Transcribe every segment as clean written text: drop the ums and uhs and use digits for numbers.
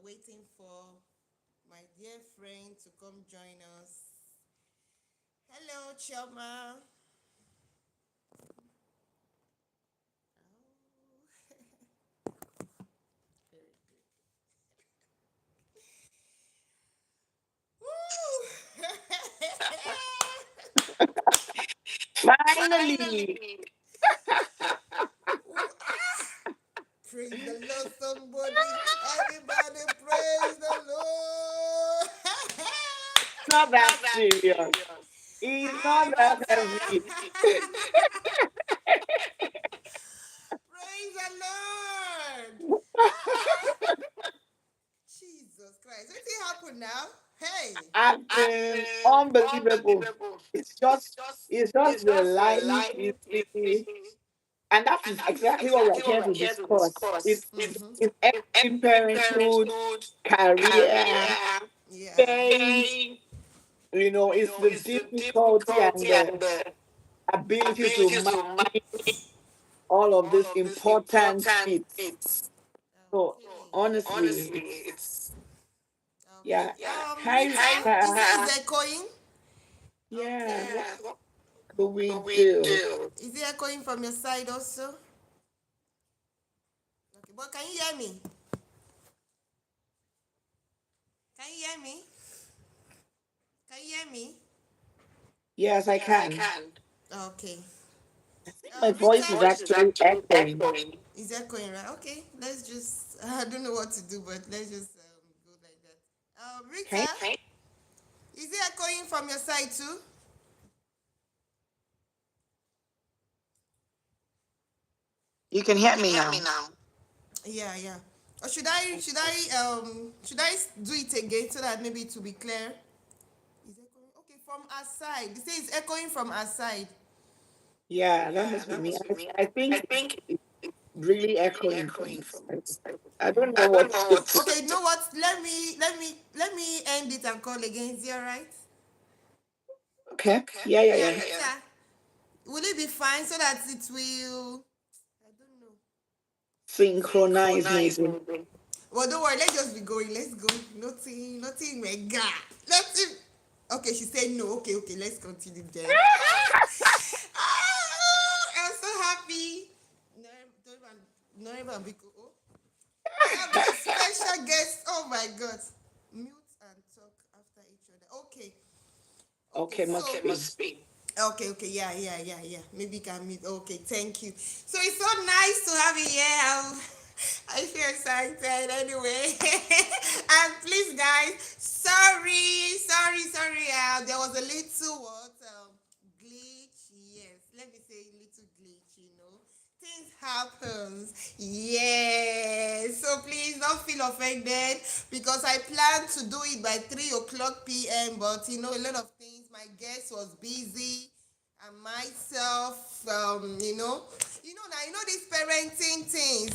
waiting for my dear friend to come join us. Hello, Choma. Very good. Woo! Finally. Praise the Lord, somebody. Everybody, praise the Lord. Not that serious. It's Hi, not that Mother. heavy. Praise the Lord. Jesus Christ. What happened now? Hey. I've been unbelievable. It's just it's just the life is the and that is exactly what we're here to discuss. Mm-hmm. It's everything parenthood, career, Yeah. faith, it's the difficulty and the ability to manage all of these important bits. So Okay. honestly, it's Okay. yeah. Hi Rita, is Rita. it echoing? Yeah, Okay. what do we do? Is it echoing from your side also? Okay. But can you hear me? Can you hear me? Can you hear me? Yes, I can. Okay. I think my Rita, voice is actually echoing. is echoing, right? Okay. Let's just. I don't know what to do, but let's just go like that. Okay. Rita, is it echoing from your side too? You can hear me now. Yeah, yeah. Or should I do it again so that maybe it will be clear? Is echoing? Okay, from our side. It says echoing from our side. Yeah, that must be me. I think it's really echoing from my side. I don't know what to do. Okay, you know what? Let me end it and call again. Is it alright? Okay. Yeah, yeah, Yeah, yeah. Rita. Will it be fine so that it will? I don't know. Synchronize maybe. Well, don't worry. Let's just be going. Let's go. Nothing mega. Nothing. Okay, she said no. Okay, okay. Let's continue then. I'm so happy. No, don't even be cool. Oh, we have a special guest. Oh my God. Mute and talk after each other. Okay. Okay, Okay, so must be. okay, okay, yeah, yeah, yeah, yeah. Maybe you can meet. Okay, thank you. So it's so nice to have you here. I feel excited anyway. And please, guys, sorry. There was a little what glitch. Yes, let me say little glitch. Things happens. Yes. So please don't feel offended because I planned to do it by 3 o'clock p.m. But a lot of things. My guest was busy, and myself, these parenting things.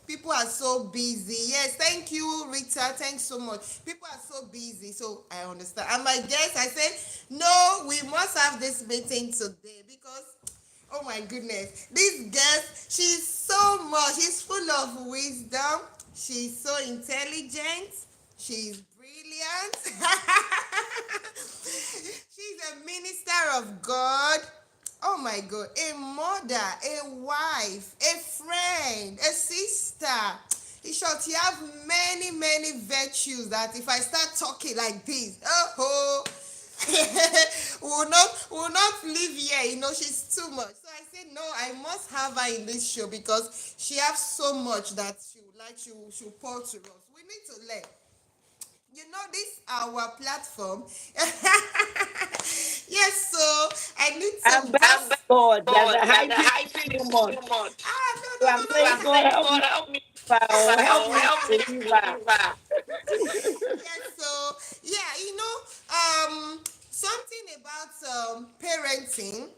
People are so busy. Yes, thank you, Rita. Thanks so much. People are so busy, so I understand. And my guest, I said, no, we must have this meeting today because oh my goodness. This girl, she's so much. She's full of wisdom. She's so intelligent. She's brilliant. She's a minister of God. Oh my God. A mother, a wife, a friend, a sister. In short, you have many, many virtues that if I start talking like this, we will not live here. She's too much. So I said, no, I must have her in this show because she has so much that she would like, she will pour to us. We need to learn. This our platform. Yes, so I need I'm to begging just God that the hyping is too much. no, So no, no, I'm no, saying, God, help me deliver. Help me deliver. yes, so yeah, something about parenting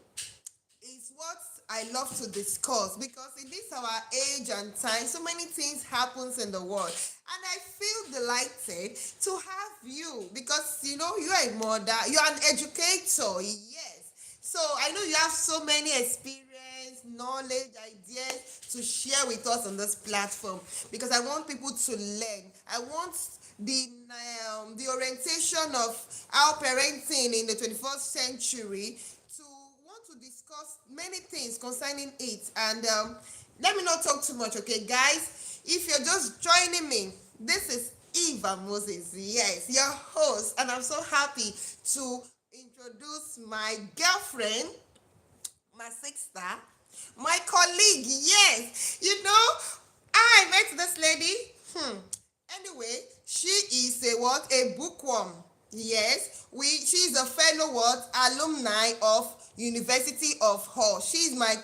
is what I love to discuss because in this our age and time, so many things happens in the world, and I feel delighted to have you because you're a mother, you're an educator, yes. So I know you have so many experience, knowledge, ideas to share with us on this platform because I want people to learn. I want the orientation of our parenting in the 21st century to want to discuss many things concerning it. And let me not talk too much, okay, guys? If you're just joining me, this is Eva Moses, yes, your host, and I'm so happy to introduce my girlfriend, my sister, my colleague. Yes, I met this lady. Anyway, she is a what? A bookworm. Yes, she's a fellow what? Alumni of University of Hull. She's my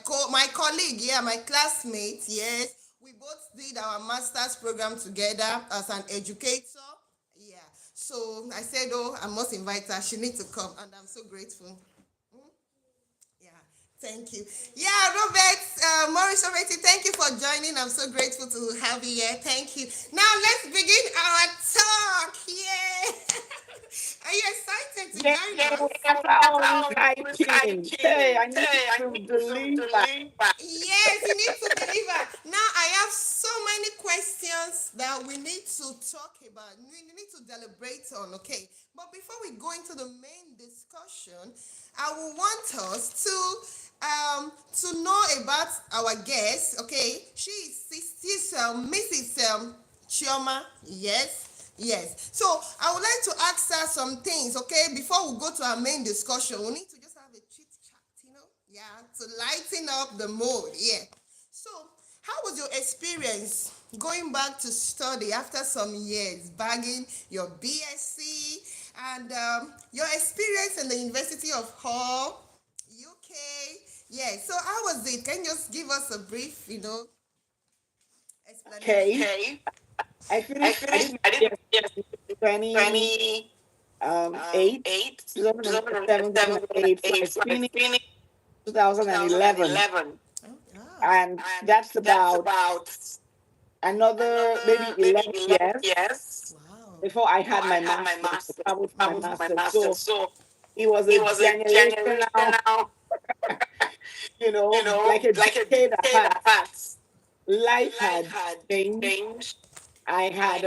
colleague. Yeah, my classmate. Yes, we both did our master's program together as an educator. Yeah, so I said, oh, I must invite her. She needs to come, and I'm so grateful. Yeah, thank you. Yeah, Robert, Maurice Robert, thank you for joining. I'm so grateful to have you here. Thank you. Now let's begin our talk. Yeah. Are you excited to Yes, join us? I'm always hyping. Hey, I need to deliver. Yes, you need to deliver. Now I have so many questions that we need to talk about. We need to deliberate on, okay? But before we go into the main discussion, I will want us to know about our guest, okay? She's Mrs. Chioma. Yes. Yes. So I would like to ask her some things, okay? Before we go to our main discussion, we need to just have a chit chat. Yeah, to lighten up the mood. Yeah. So, how was your experience going back to study after some years, bagging your BSc and your experience in the University of Hull, UK? Yeah. So, how was it? Can you just give us a brief, explanation? Okay. Okay. I finished, I did my BSc 20 8, 2007, 2008. So I finished 2011. Oh, ah. And that's about another maybe 11 years Wow. before I had my master's. So that was my master's. So it was a generational, like a decade apart. Life had changed. I had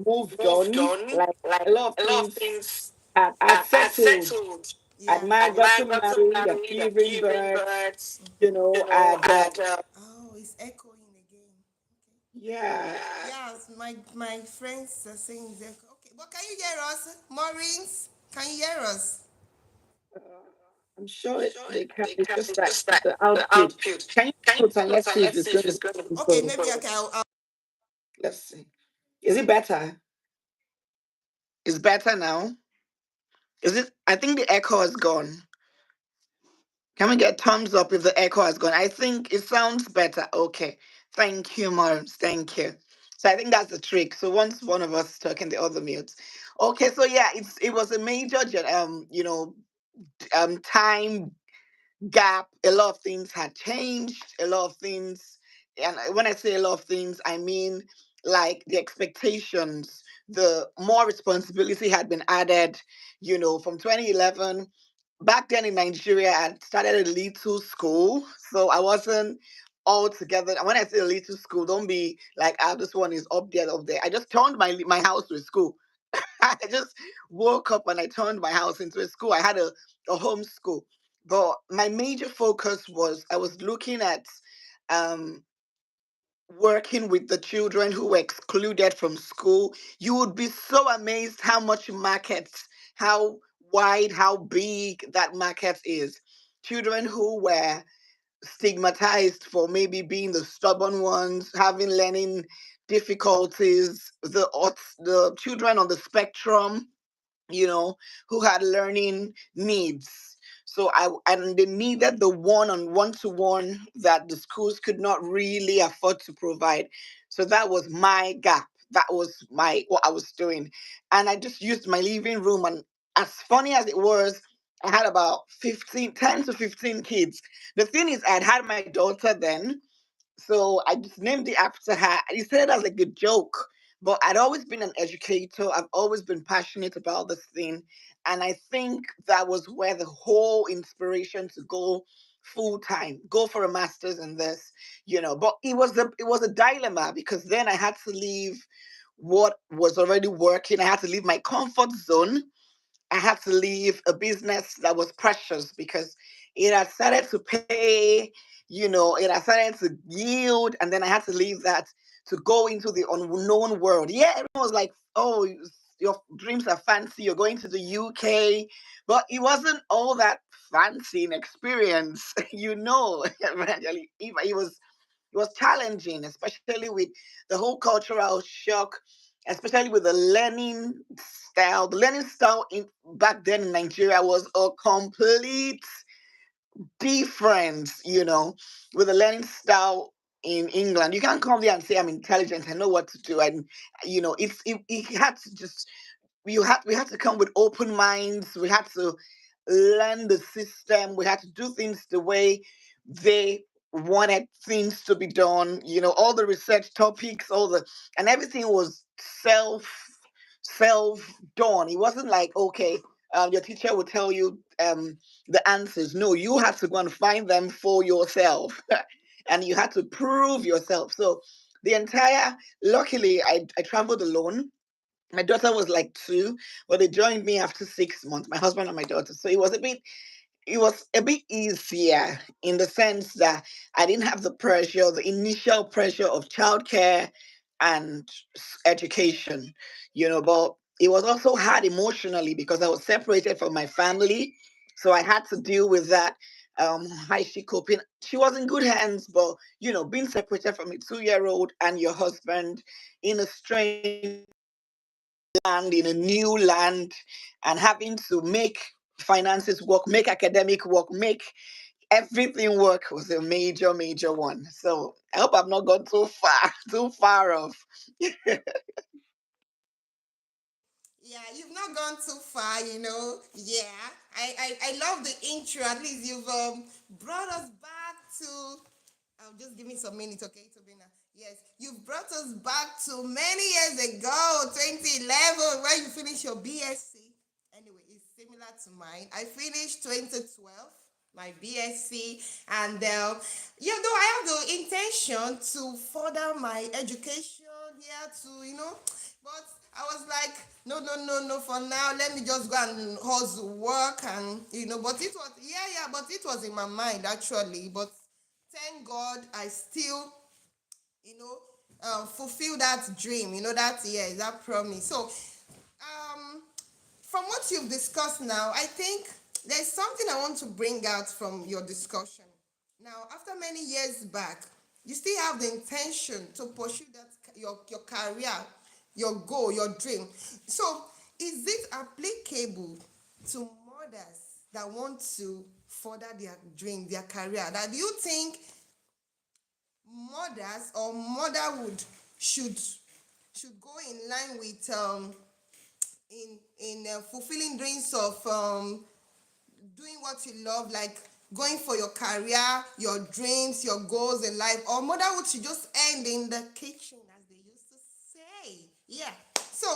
moved on. Like a lot of things had settled. Yeah. I'd gotten married, I'd given birth, I'd, Oh, it's echoing again. yeah, Yes, my friends are saying it's echo. Okay, but can you hear us, Maureen? Can you hear us? uh, I'm sure they can. It's just that the output. Can you put and let's see if it's going to Okay, improve? maybe okay. Let's see. Is it better? It's better now. Is it? I think the echo has gone. Can we get thumbs up if the echo has gone? I think it sounds better. Okay. Thank you, Mars. Thank you. So I think that's the trick. So once one of us is talking, the other mutes. Okay, so yeah, it was a major time gap. A lot of things had changed. A lot of things, and when I say a lot of things, I mean like the expectations, the more responsibility had been added. From 2011. Back then in Nigeria, I started a little school, so I wasn't all together. And when I say a little school, don't be like, ah, this one is up there, up there. I just turned my house to a school. I just woke up and I turned my house into a school. I had a home school. But my major focus was I was looking at um, working with the children who were excluded from school. You would be so amazed how much market, how wide, how big that market is. Children who were stigmatized for maybe being the stubborn ones, having learning difficulties, the children on the spectrum, you know, who had learning needs. So and they needed the one to one that the schools could not really afford to provide. So that was my gap. That was my what I was doing. And I just used my living room, and as funny as it was, I had about 10 to 15 kids. The thing is, I'd had my daughter then, so I just named it after her. He said it as like a joke, but I'd always been an educator. I've always been passionate about this thing. And I think that was where the whole inspiration to go full time, go for a master's in this, but it was a dilemma, because then I had to leave what was already working. I had to leave my comfort zone. I had to leave a business that was precious, because it had started to pay, it had started to yield, and then I had to leave that to go into the unknown world. Yeah, everyone was like, "Oh, your dreams are fancy. You're going to the UK," but it wasn't all that fancy in experience, Eventually, it was challenging, especially with the whole cultural shock, especially with the learning style. The learning style back then in Nigeria was a complete difference, with the learning style in England. You can't come there and say I'm intelligent, I know what to do, and it had to just we had to come with open minds. We had to learn the system. We had to do things the way they wanted things to be done. All the research topics, and everything was self done. It wasn't like, okay, your teacher will tell you the answers. No, you had to go and find them for yourself, and you had to prove yourself. So the entire, luckily, I traveled alone. My daughter was like 2, but they joined me after 6 months, my husband and my daughter. So it was a bit easier, in the sense that I didn't have the initial pressure of childcare and education, but it was also hard emotionally, because I was separated from my family. So I had to deal with that. How is she coping? She was in good hands, but being separated from a 2-year-old and your husband in a strange land, in a new land, and having to make finances work, make academic work, make everything work was a major, major one. So I hope I've not gone too far, too far off. Yeah, you've not gone too far, you know. Yeah, I love the intro. At least you've brought us back to. Just give me some minutes, okay, Tobina? Yes, you've brought us back to many years ago, 2011, when you finished your BSc. Anyway, it's similar to mine. I finished 2012, my BSc, and though I have the intention to further my education here to, but I was like, no, no, no, no, for now, let me just go and hustle, work, and, but it was, yeah, but it was in my mind, actually, but thank God I still, you know, fulfill that dream, that promise. So, um, from what you've discussed now, I think there's something I want to bring out from your discussion. Now, after many years back, you still have the intention to pursue your career, your goal, your dream. So, is it applicable to mothers that want to further their dream, their career? That do you think mothers or motherhood should go in line with in fulfilling dreams of doing what you love, like going for your career, your dreams, your goals in life, or motherhood should just end in the kitchen, as they used to say. Yeah. So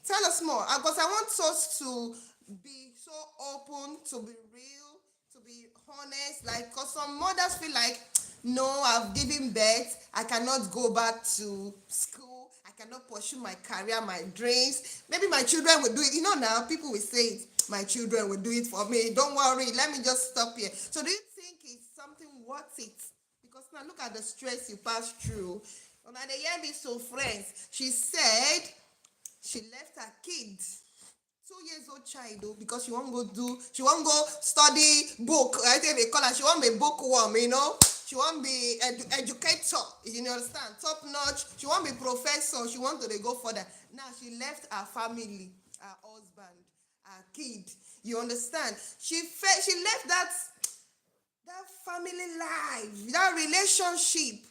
tell us more, because I want us to be so open, to be real, to be honest. Like, because some mothers feel like, no, I've given birth, I cannot go back to school, I cannot pursue my career, my dreams. Maybe my children will do it. Now people will say it. My children will do it for me. Don't worry. Let me just stop here. So do you think it's something worth it? Because now look at the stress you pass through. When I hear me so friends, she said she left her kids 2 years old child though, because she won't go study book. I think they call her, she won't be bookworm, she won't be educator, you understand, top notch. She won't be professor, she want to dey go further. Now she left her family, her husband, her kid, you understand. She left that family life, that relationship,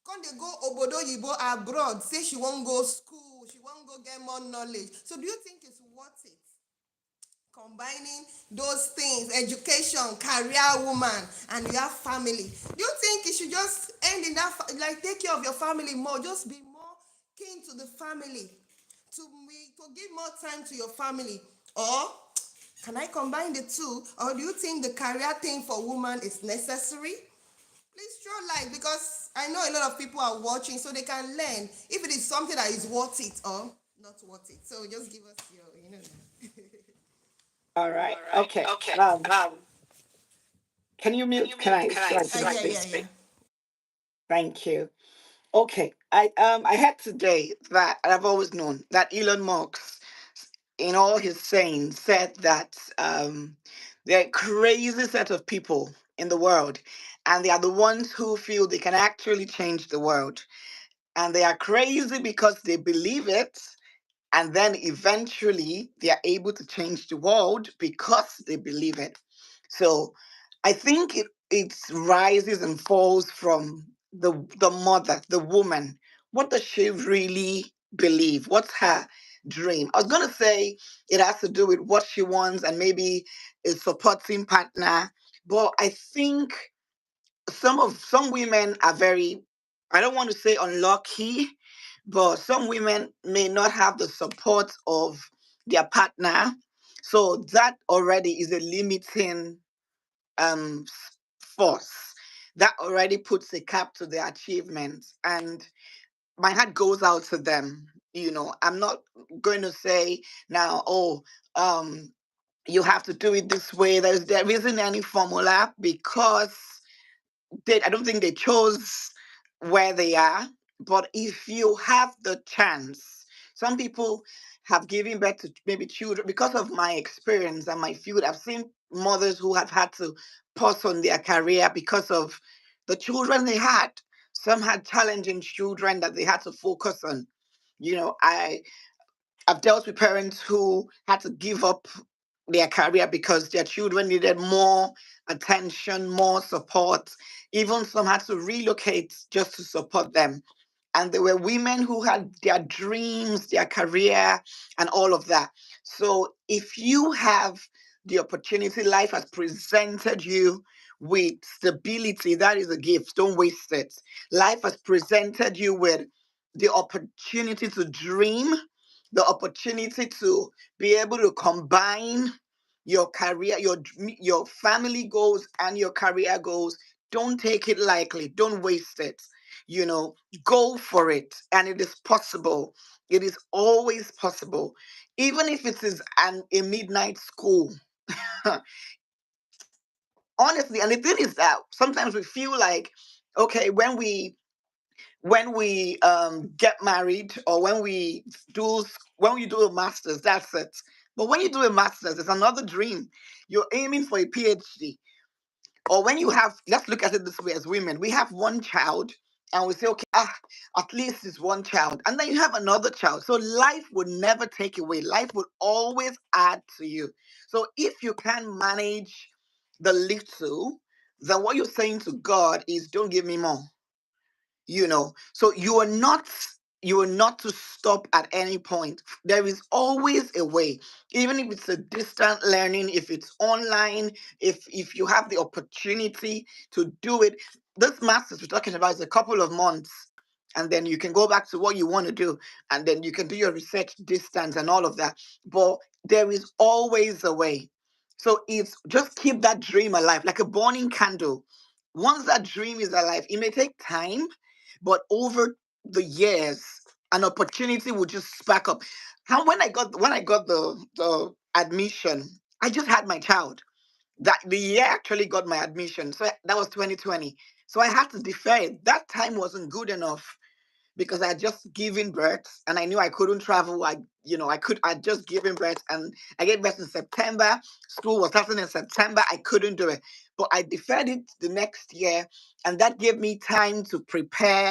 come dey go obodo oyibo abroad, say she wan go school, she wan go get more knowledge. So do you think it's worth it, combining those things, education, career, woman, and you have family? Do you think you should just end in that, like, take care of your family more, just be more keen to the family, to give more time to your family? Or Can I combine the two? Or do you think the career thing for women is necessary? Please throw light, because I know a lot of people are watching so they can learn if it is something that is worth it or not worth it. So just give us your, All right. All right. Okay. Okay. Can you Can you mute? Can mute? I Can so I I so can I can speak? speak? Yeah. Thank you. Okay. I heard today that, and I've always known that Elon Musk, in all his sayings, said that there are a crazy set of people in the world, and they are the ones who feel they can actually change the world. And they are crazy because they believe it, and then eventually they are able to change the world because they believe it. So I think it rises and falls from the mother, the woman. What does she really believe? What's her dream? I was gonna say it has to do with what she wants and maybe a supporting partner, but I think some women are very, I don't want to say unlucky, but some women may not have the support of their partner, so that already is a limiting force that already puts a cap to their achievements. And my heart goes out to them. I'm not going to say now, oh, um you have to do it this way. There isn't any formula, because I don't think they chose where they are. But if you have the chance, some people have given birth to maybe children. Because of my experience and my field, I've seen mothers who have had to pause on their career because of the children they had. Some had challenging children that they had to focus on. I've dealt with parents who had to give up their career because their children needed more attention, more support. Even some had to relocate just to support them. And there were women who had their dreams, their career, and all of that. So if you have the opportunity, life has presented you with stability, that is a gift. Don't waste it. Life has presented you with the opportunity to dream, the opportunity to be able to combine your career, your family goals and your career goals. Don't take it lightly. Don't waste it. You know, go for it, and it is possible. It is always possible, even if it is a midnight school. Honestly, and the thing is that sometimes we feel like, okay, when we get married, or when you do a master's, that's it. But when you do a master's, it's another dream. You're aiming for a PhD. Or when you have, let's look at it this way, as women, we have one child, and we say, okay, at least it's one child. And then you have another child. So life would never take away. Life would always add to you. So if you can manage the little, then what you're saying to God is, don't give me more. So you are not to stop at any point. There is always a way, even if it's a distant learning, if it's online, if you have the opportunity to do it. This masters we're talking about is a couple of months, and then you can go back to what you want to do, and then you can do your research distance and all of that. But there is always a way. So it's just keep that dream alive, like a burning candle. Once that dream is alive, it may take time, but over the years, an opportunity will just spark up. How when I got the admission, I just had my child. That the year I actually got my admission, so that was 2020. So I had to defer it. That time wasn't good enough because I had just given birth and I knew I couldn't travel. I'd just given birth, and I gave birth in September. School was starting in September. I couldn't do it. But I deferred it the next year, and that gave me time to prepare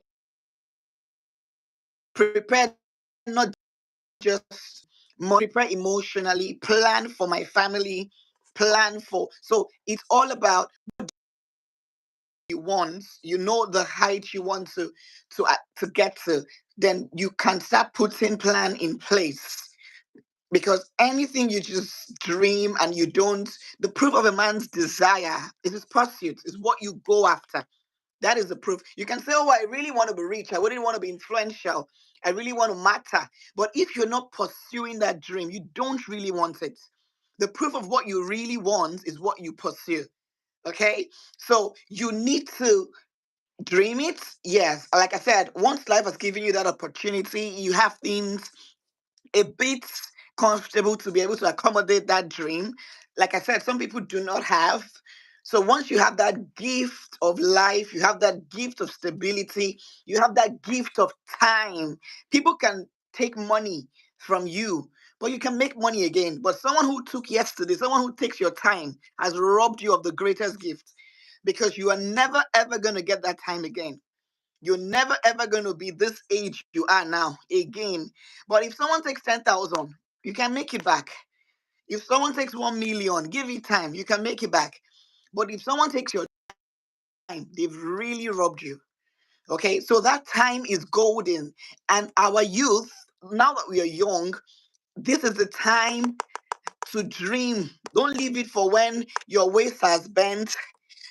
not just prepare emotionally, plan for my family, plan for. So it's all about you want, the height you want to get to, then you can start putting plan in place. Because anything you just dream and you don't, the proof of a man's desire is his pursuit, is what you go after. That is the proof. You can say, oh, I really want to be rich. I really want to be influential. I really want to matter. But if you're not pursuing that dream, you don't really want it. The proof of what you really want is what you pursue. Okay? So you need to dream it. Yes. Like I said, once life has given you that opportunity, you have things a bit comfortable to be able to accommodate that dream. Like I said, some people do not have. So once you have that gift of life, you have that gift of stability, you have that gift of time. People can take money from you, but you can make money again. But someone who took yesterday, someone who takes your time, has robbed you of the greatest gift, because you are never ever going to get that time again. You're never ever going to be this age you are now again. But if someone takes 10,000, you can make it back. If someone takes 1 million, give it time, you can make it back. But if someone takes your time, they've really robbed you. Okay, so that time is golden. And our youth, now that we are young, this is the time to dream. Don't leave it for when your waist has bent,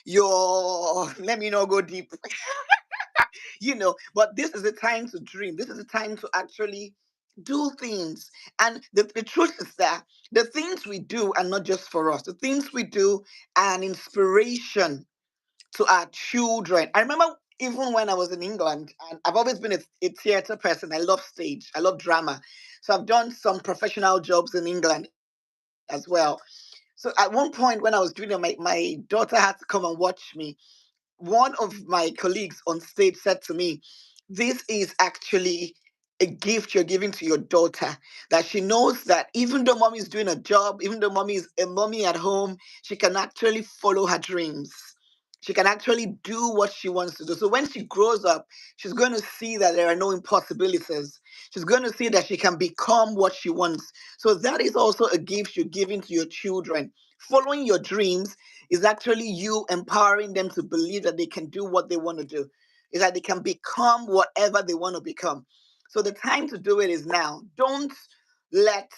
your let me not go deep, but this is the time to dream. This is the time to actually do things. And the truth is that the things we do are not just for us. The things we do are an inspiration to our children. I remember even when I was in England, and I've always been a theater person. I love stage, I love drama. So I've done some professional jobs in England as well. So at one point when I was doing it, my daughter had to come and watch me. One of my colleagues on stage said to me, "This is actually a gift you're giving to your daughter. That she knows that even though mommy is doing a job, even though mommy is a mommy at home, she can actually follow her dreams. She can actually do what she wants to do. So when she grows up, she's going to see that there are no impossibilities. She's going to see that she can become what she wants. So that is also a gift you're giving to your children. Following your dreams is actually you empowering them to believe that they can do what they want to do, is that they can become whatever they want to become. So the time to do it is now. Don't let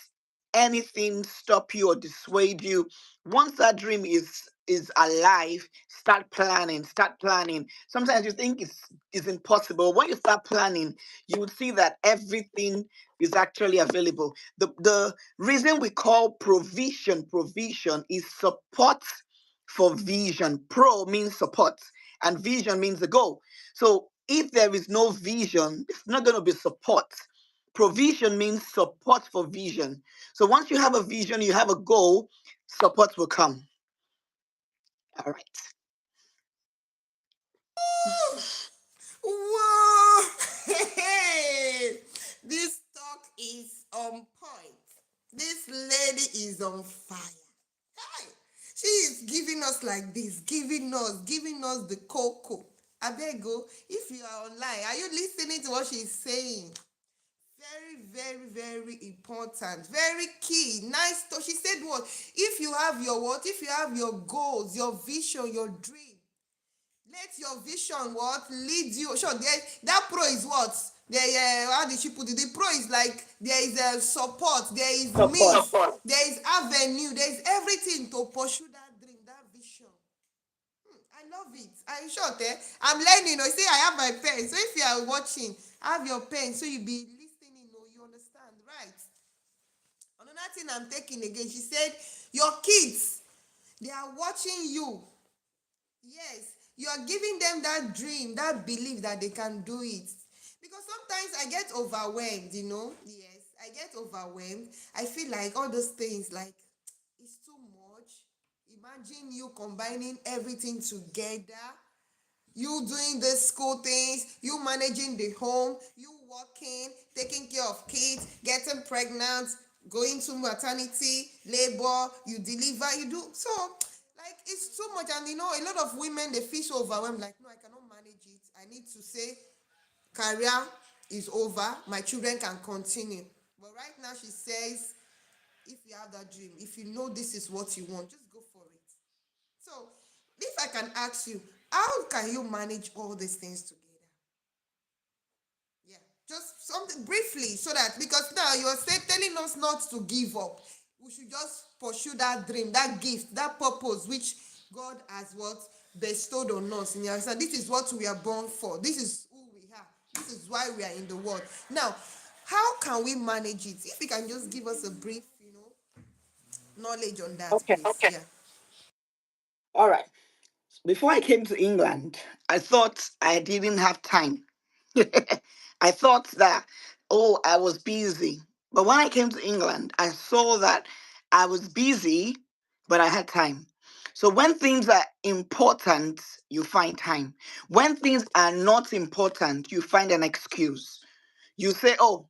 anything stop you or dissuade you. Once that dream is alive, start planning. Start planning. Sometimes you think it's impossible. When you start planning, you would see that everything is actually available. The reason we call provision is support for vision. Pro means support, and vision means the goal. So if there is no vision, it's not going to be support. Provision means support for vision. So once you have a vision, you have a goal, support will come. All right. Whoa! Hey, this talk is on point. This lady is on fire. Hey, she is giving us like this, giving us the cocoa. Abego, if you are online, are you listening to what she's saying? Very, very, very important. Very key. Nice. She said what? If you have your what? If you have your goals, your vision, your dream, let your vision what lead you. Sure, that pro is what? How did she put it? The pro is like there is a support, there is Support. means, there is avenue, there is everything to pursue that dream, that vision. I love it. I short, eh? I'm learning. You see, I have my pen. So if you are watching, have your pen so you be listening. You understand, right? Another thing I'm taking again. She said, your kids, they are watching you. Yes, you are giving them that dream, that belief that they can do it. Because sometimes I get overwhelmed. Yes, I get overwhelmed. I feel like all those things, like, it's too much. Imagine you combining everything together. You doing the school things, you managing the home, you working, taking care of kids, getting pregnant, going to maternity, labor, you deliver, you do. So, like, it's too much. And a lot of women, they feel so overwhelmed, like, no, I cannot manage it. I need to say, career is over, my children can continue. But right now, she says, if you have that dream, if you know this is what you want, just go for it. So, if I can ask you, how can you manage all these things together? Yeah, just something briefly, so that, because now you are telling us not to give up. We should just pursue that dream, that gift, that purpose which God has what bestowed on us. In your understand, this is what we are born for. This is who we are. This is why we are in the world. Now, how can we manage it? If you can just give us a brief, knowledge on that, Okay. please. Okay. Yeah. All right. Before I came to England, I thought I didn't have time. I thought that, oh, I was busy. But when I came to England, I saw that I was busy, but I had time. So when things are important, you find time. When things are not important, you find an excuse. You say, oh,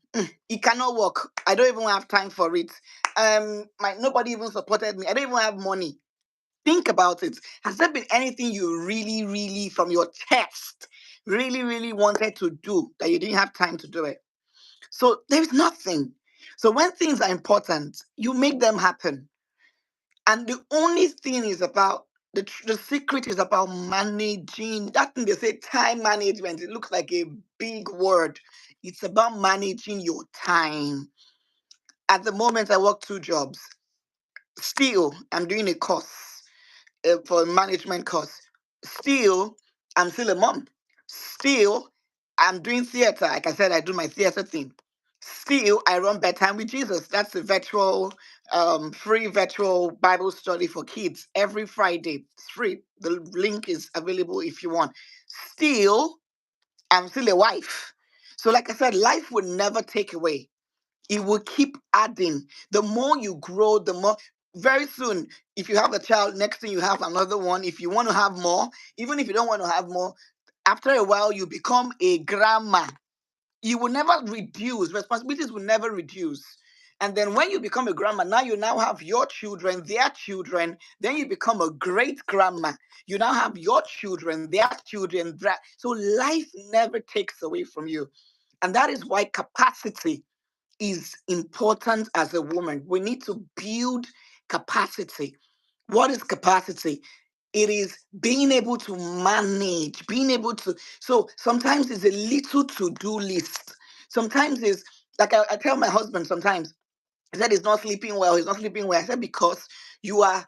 it cannot work. I don't even have time for it. Nobody even supported me. I don't even have money. Think about it. Has there been anything you really, really, from your chest, really, really wanted to do that you didn't have time to do it? So there's nothing. So when things are important, you make them happen. And the only thing is about the secret is about managing that thing they say time management. It looks like a big word. It's about managing your time. At the moment, I work two jobs. Still, I'm doing a course for a management course. Still, I'm still a mom. Still, I'm doing theater. Like I said, I do my theater thing. Still, I run Bedtime with Jesus. That's a virtual, free virtual Bible study for kids every Friday. It's free. The link is available if you want. Still, I'm still a wife. So, like I said, life will never take away. It will keep adding. The more you grow, the more. Very soon, if you have a child, next thing you have another one. If you want to have more, even if you don't want to have more, after a while, you become a grandma. You will never reduce. Responsibilities will never reduce. And then when you become a grandma, now you now have your children, their children. Then you become a great grandma. You now have your children, their children. So life never takes away from you. And that is why capacity is important as a woman. We need to build capacity. What is capacity? It is being able to manage, being able to. So sometimes it's a little to do list. Sometimes it's like I tell my husband sometimes, he said he's not sleeping well, he's not sleeping well. I said, because you are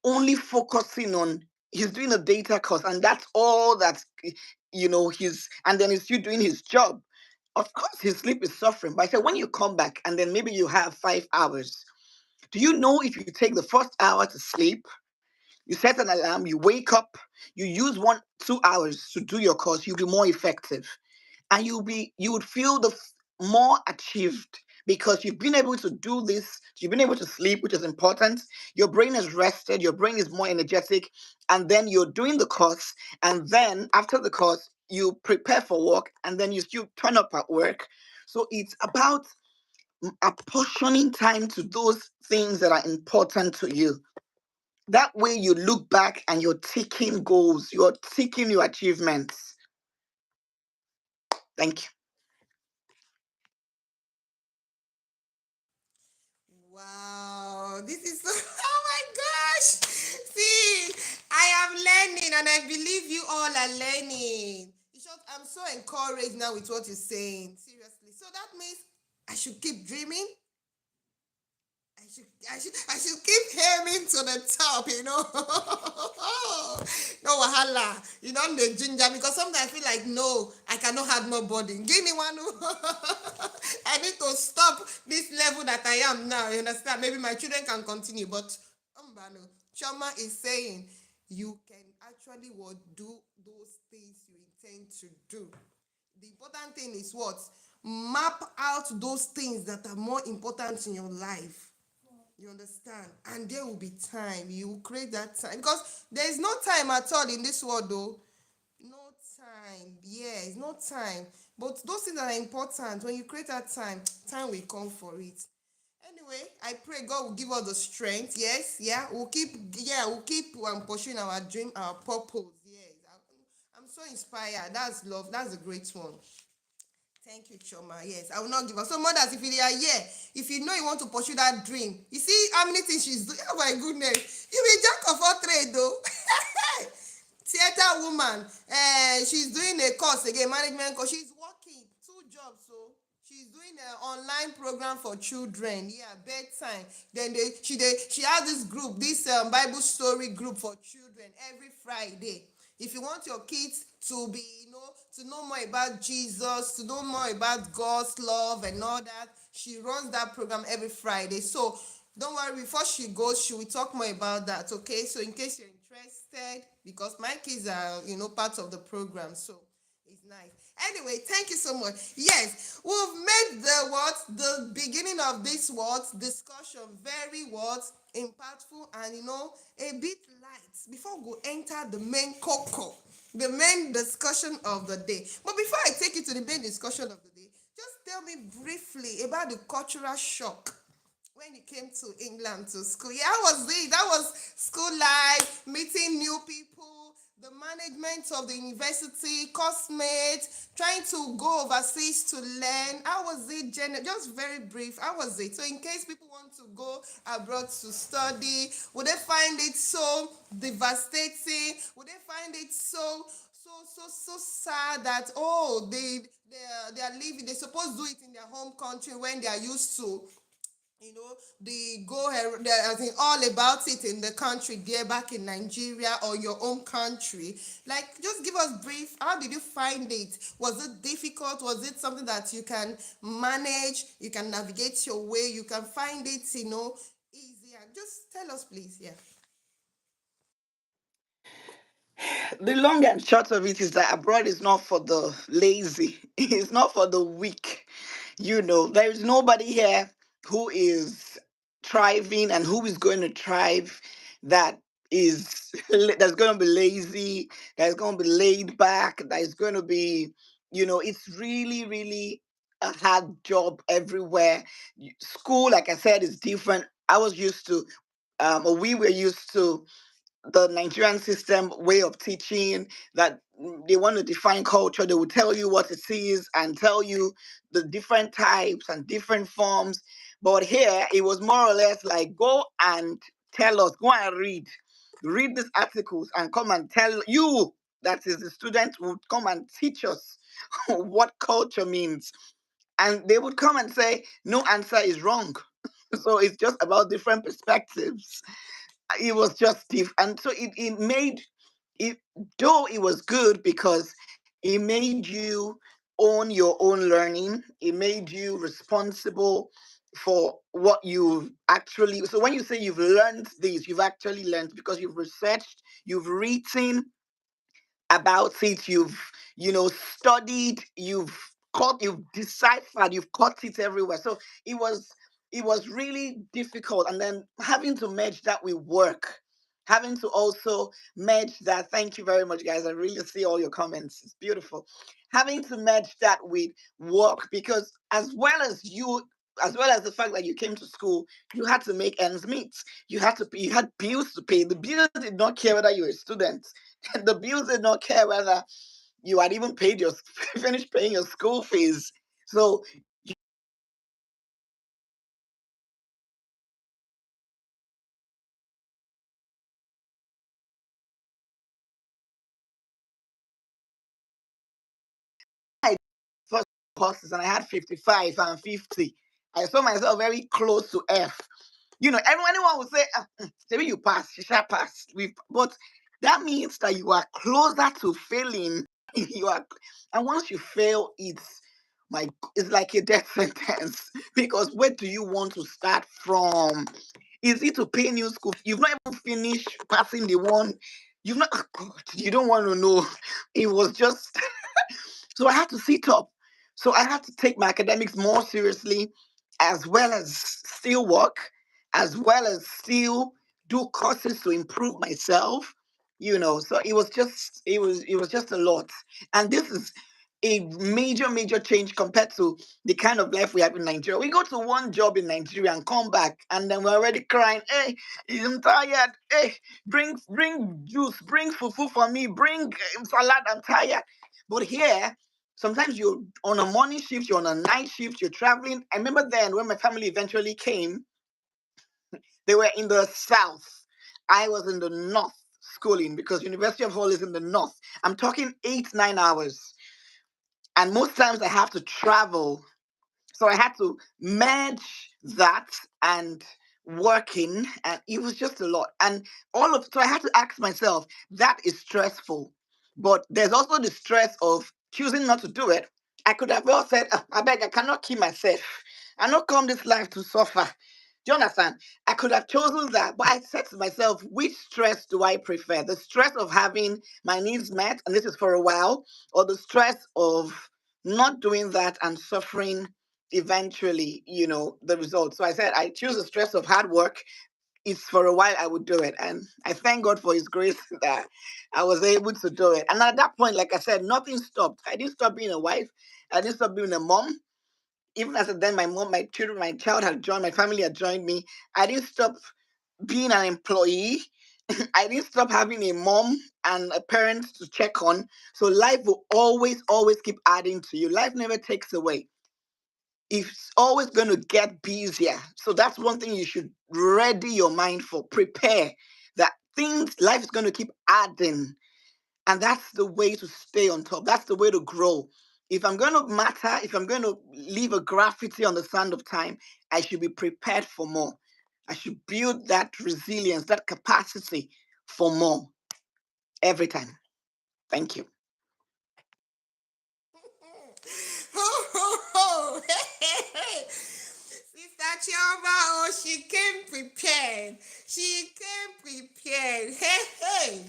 only focusing on, he's doing a data course, and that's all that, he's, and then he's still doing his job. Of course, his sleep is suffering. But I said, when you come back and then maybe you have 5 hours, do you know if you take the first hour to sleep, you set an alarm, you wake up, you use 2 hours to do your course, you'll be more effective. And you would feel more achieved because you've been able to do this, you've been able to sleep, which is important. Your brain is rested, your brain is more energetic, and then you're doing the course, and then after the course, you prepare for work, and then you still turn up at work. So it's about apportioning time to those things that are important to you. That way you look back and you're ticking goals, you're ticking your achievements. Thank you. Wow, this is so. Oh my gosh! See, I am learning, and I believe you all are learning. In short, I'm so encouraged now with what you're saying. Seriously. So that means I should keep dreaming. I should keep aiming to the top, No wahala. You know, the ginger, because sometimes I feel like, no, I cannot have more body. Give me one. I need to stop this level that I am now. You understand? Maybe my children can continue, but no. Choma is saying you can actually do those things you intend to do. The important thing is what? Map out those things that are more important in your life. You understand? And there will be time. You will create that time. Because there is no time at all in this world, though. No time. Yes, no time. But those things that are important, when you create that time, time will come for it. Anyway, I pray God will give us the strength. Yes, yeah. We'll keep pursuing our dream, our purpose. Yes. I'm so inspired. That's love. That's a great one. Thank you, Choma. Yes, I will not give up. So, mothers, if you are here, if you know you want to pursue that dream, you see how many things she's doing. Oh my goodness, you be jack of all trade, though. Theater woman. She's doing a course again, management course. She's working two jobs, so she's doing an online program for children. Yeah, bedtime. Then she has this group, this Bible story group for children every Friday. If you want your kids to be, to know more about Jesus, to know more about God's love and all that, she runs that program every Friday. So Don't worry, before she goes, she will talk more about that, okay? So in case you're interested, because my kids are, part of the program, so it's nice. Anyway, thank you so much. Yes, we've made the beginning of this discussion very impactful and a bit light before we go enter the main cocoa, the main discussion of the day. But before I take you to the main discussion of the day, just tell me briefly about the cultural shock when you came to England to school. Yeah, how was it? That was school life, meeting new people, the management of the university, classmates, trying to go overseas to learn. How was it, just very brief. How was it? So, in case people want to go abroad to study, would they find it so devastating? Would they find it so sad that they are leaving? They're supposed to do it in their home country when they are used to the I think all about it in the country there back in Nigeria or your own country. Like, just give us brief. How did you find it? Was it difficult? Was it something that you can manage? You can navigate your way. You can find it, easier. Just tell us, please. Yeah. The long and short of it is that abroad is not for the lazy. It's not for the weak. There is nobody here who is thriving and who is going to thrive that is that's going to be lazy, that's going to be laid back, that is going to be, it's really, really a hard job everywhere. School, like I said, is different. I was used to, or we were used to the Nigerian system way of teaching that they want to define culture. They will tell you what it is and tell you the different types and different forms. But here it was more or less like go and tell us, go and read these articles and come and tell you, that is the student, would come and teach us what culture means. And they would come and say, no answer is wrong. So it's just about different perspectives. It was just and so it made it, though it was good because it made you own your own learning. It made you responsible for what you actually, so when you say you've learned this, you've actually learned because you've researched, you've written about it, you've studied, you've deciphered, you've caught it everywhere. So it was it was really difficult, and then having to merge that with work, having to also merge that. Thank you very much, guys. I really see all your comments. It's beautiful. Having to merge that with work, because as well as the fact that you came to school, you had to make ends meet. You had bills to pay. The bills did not care whether you were a student. The bills did not care whether you had even paid your finished paying your school fees. So I first courses and I had 55 and 50. I saw myself very close to F. Anyone would say, maybe you pass, you shall pass. But that means that you are closer to failing. you are, and once you fail, it's like a death sentence. Because where do you want to start from? Is it to pay new school? You've not even finished passing the one. You've not. God, you don't want to know. It was just so I had to sit up. So I had to take my academics more seriously, as well as still work, as well as still do courses to improve myself. So it was just a lot. And this is a major, major change compared to the kind of life we have in Nigeria. We go to one job in Nigeria and come back, and then we're already crying, hey, I'm tired. Hey, bring juice, bring fufu for me, bring salad, I'm tired. But here, sometimes you're on a morning shift, you're on a night shift, you're traveling. I remember then when my family eventually came, they were in the south. I was in the north schooling because University of Hull is in the north. I'm talking 8, 9 hours. And most times I have to travel. So I had to merge that and working, and it was just a lot. And so I had to ask myself, that is stressful. But there's also the stress of choosing not to do it. I could have well said, I beg, I cannot kill myself. I not come this life to suffer. Do you understand? I could have chosen that, but I said to myself, which stress do I prefer? The stress of having my needs met, and this is for a while, or the stress of not doing that and suffering eventually, the result. So I said, I choose the stress of hard work. It's for a while I would do it. And I thank God for his grace that I was able to do it. And at that point, like I said, nothing stopped. I didn't stop being a wife. I didn't stop being a mom. Even as then my mom, my children, my child had joined, my family had joined me. I didn't stop being an employee. I didn't stop having a mom and a parent to check on. So life will always, always keep adding to you. Life never takes away. It's always going to get busier. So that's one thing you should ready your mind for. Prepare that things, life is going to keep adding. And that's the way to stay on top. That's the way to grow. If I'm going to matter, if I'm going to leave a graffiti on the sand of time, I should be prepared for more. I should build that resilience, that capacity for more every time. Thank you. Ho, ho, ho. Hey, hey, hey. Sister Chioma, oh, she came prepared. She came prepared. Hey, hey.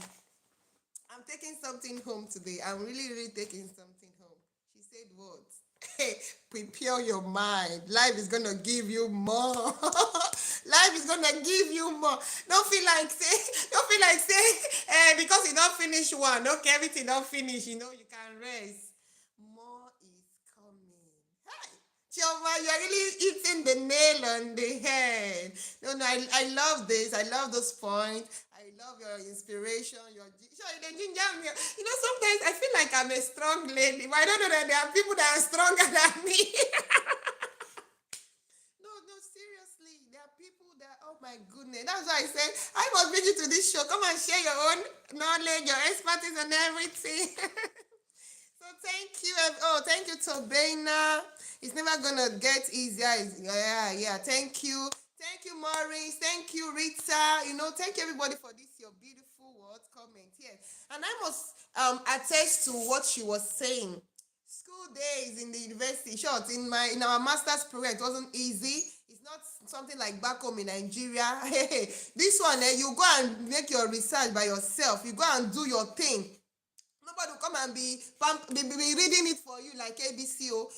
I'm taking something home today. I'm really, really taking something home. She said what? Hey, prepare your mind. Life is gonna give you more. Life is gonna give you more. Don't feel like say, because you don't finish one. Okay, everything don't finish. You can rest. More is coming. Hey, Chioma, you're really hitting the nail on the head. No, no, I love this. I love those points. I love your inspiration. Sure, the ginger me. Sometimes I feel like I'm a strong lady, but I don't know that there are people that are stronger than me. No, no, seriously. There are people that, oh my goodness. That's why I said, I must bring you to this show. Come and share your own knowledge, your expertise, and everything. So thank you. Oh, thank you, Tobena. It's never gonna get easier. Yeah, yeah. Thank you. Thank you, Maurice. Thank you, Rita. Thank you everybody for this your beautiful words, comment. Yes. And I must attest to what she was saying. School days in the university, short, in our master's program, it wasn't easy. It's not something like back home in Nigeria. Hey, this one, you go and make your research by yourself. You go and do your thing. Nobody will come and be reading it for you like ABCO.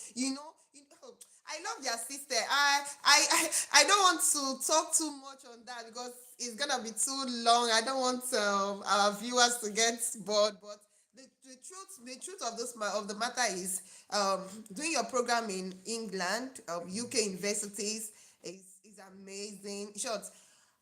I love their sister. I don't want to talk too much on that because it's gonna be too long. I don't want our viewers to get bored. But the truth of the matter is, doing your program in England, UK universities is amazing. In short,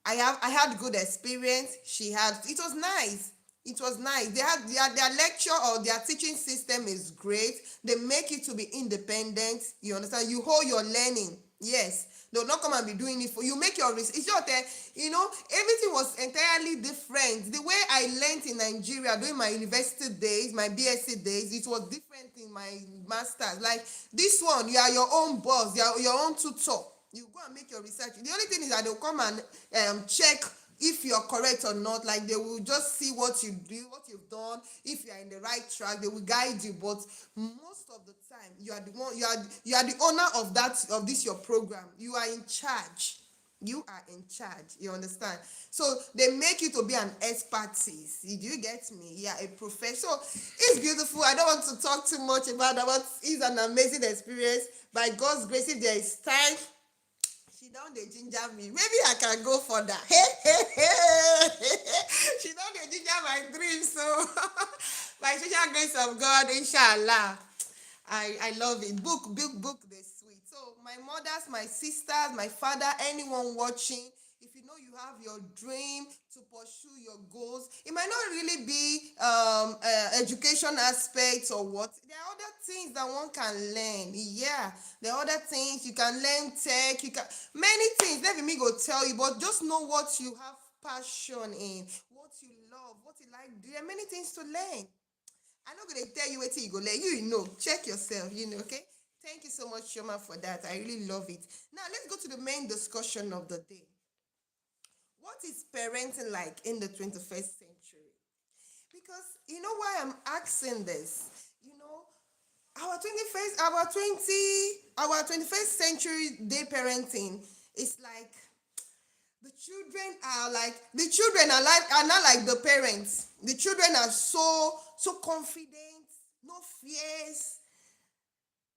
I had good experience. It was nice. It was nice. They had their lecture or their teaching system is great. They make you to be independent. You understand? You hold your learning. Yes. They'll not come and be doing it for you. Make your research. It's just everything was entirely different. The way I learned in Nigeria during my university days, my BSc days, it was different in my master's. Like this one, you are your own boss, you are your own tutor. You go and make your research. The only thing is that they'll come and check if you're correct or not. Like they will just see what you do, what you've done. If you are in the right track, they will guide you. But most of the time, you are the one. You are the owner of this your program. You are in charge. You are in charge. You understand? So they make you to be an expertise. Do you get me? Yeah, a professor. So it's beautiful. I don't want to talk too much about that, but it's an amazing experience. By God's grace, if there is time, she don dey ginger me. Maybe I can go further. Hey, hey, hey. She don dey ginger my dream. So by special grace of God, inshallah. I love it. Book the sweet. So my mothers, my sisters, my father, anyone watching, if you know you have your dream to pursue your goals, it might not really be education aspects or what. There are other things that one can learn. Yeah, there are other things you can learn. Tech, you can many things. Let me go tell you, but just know what you have passion in, what you love, what you like. There are many things to learn. I'm not gonna tell you what you go let you know. Check yourself, okay? Thank you so much, Shoma, for that. I really love it. Now let's go to the main discussion of the day. What is parenting like in the 21st century? Because you know why I'm asking this? Our 21st century day parenting is like the children are not like the parents. The children are so confident, no fears.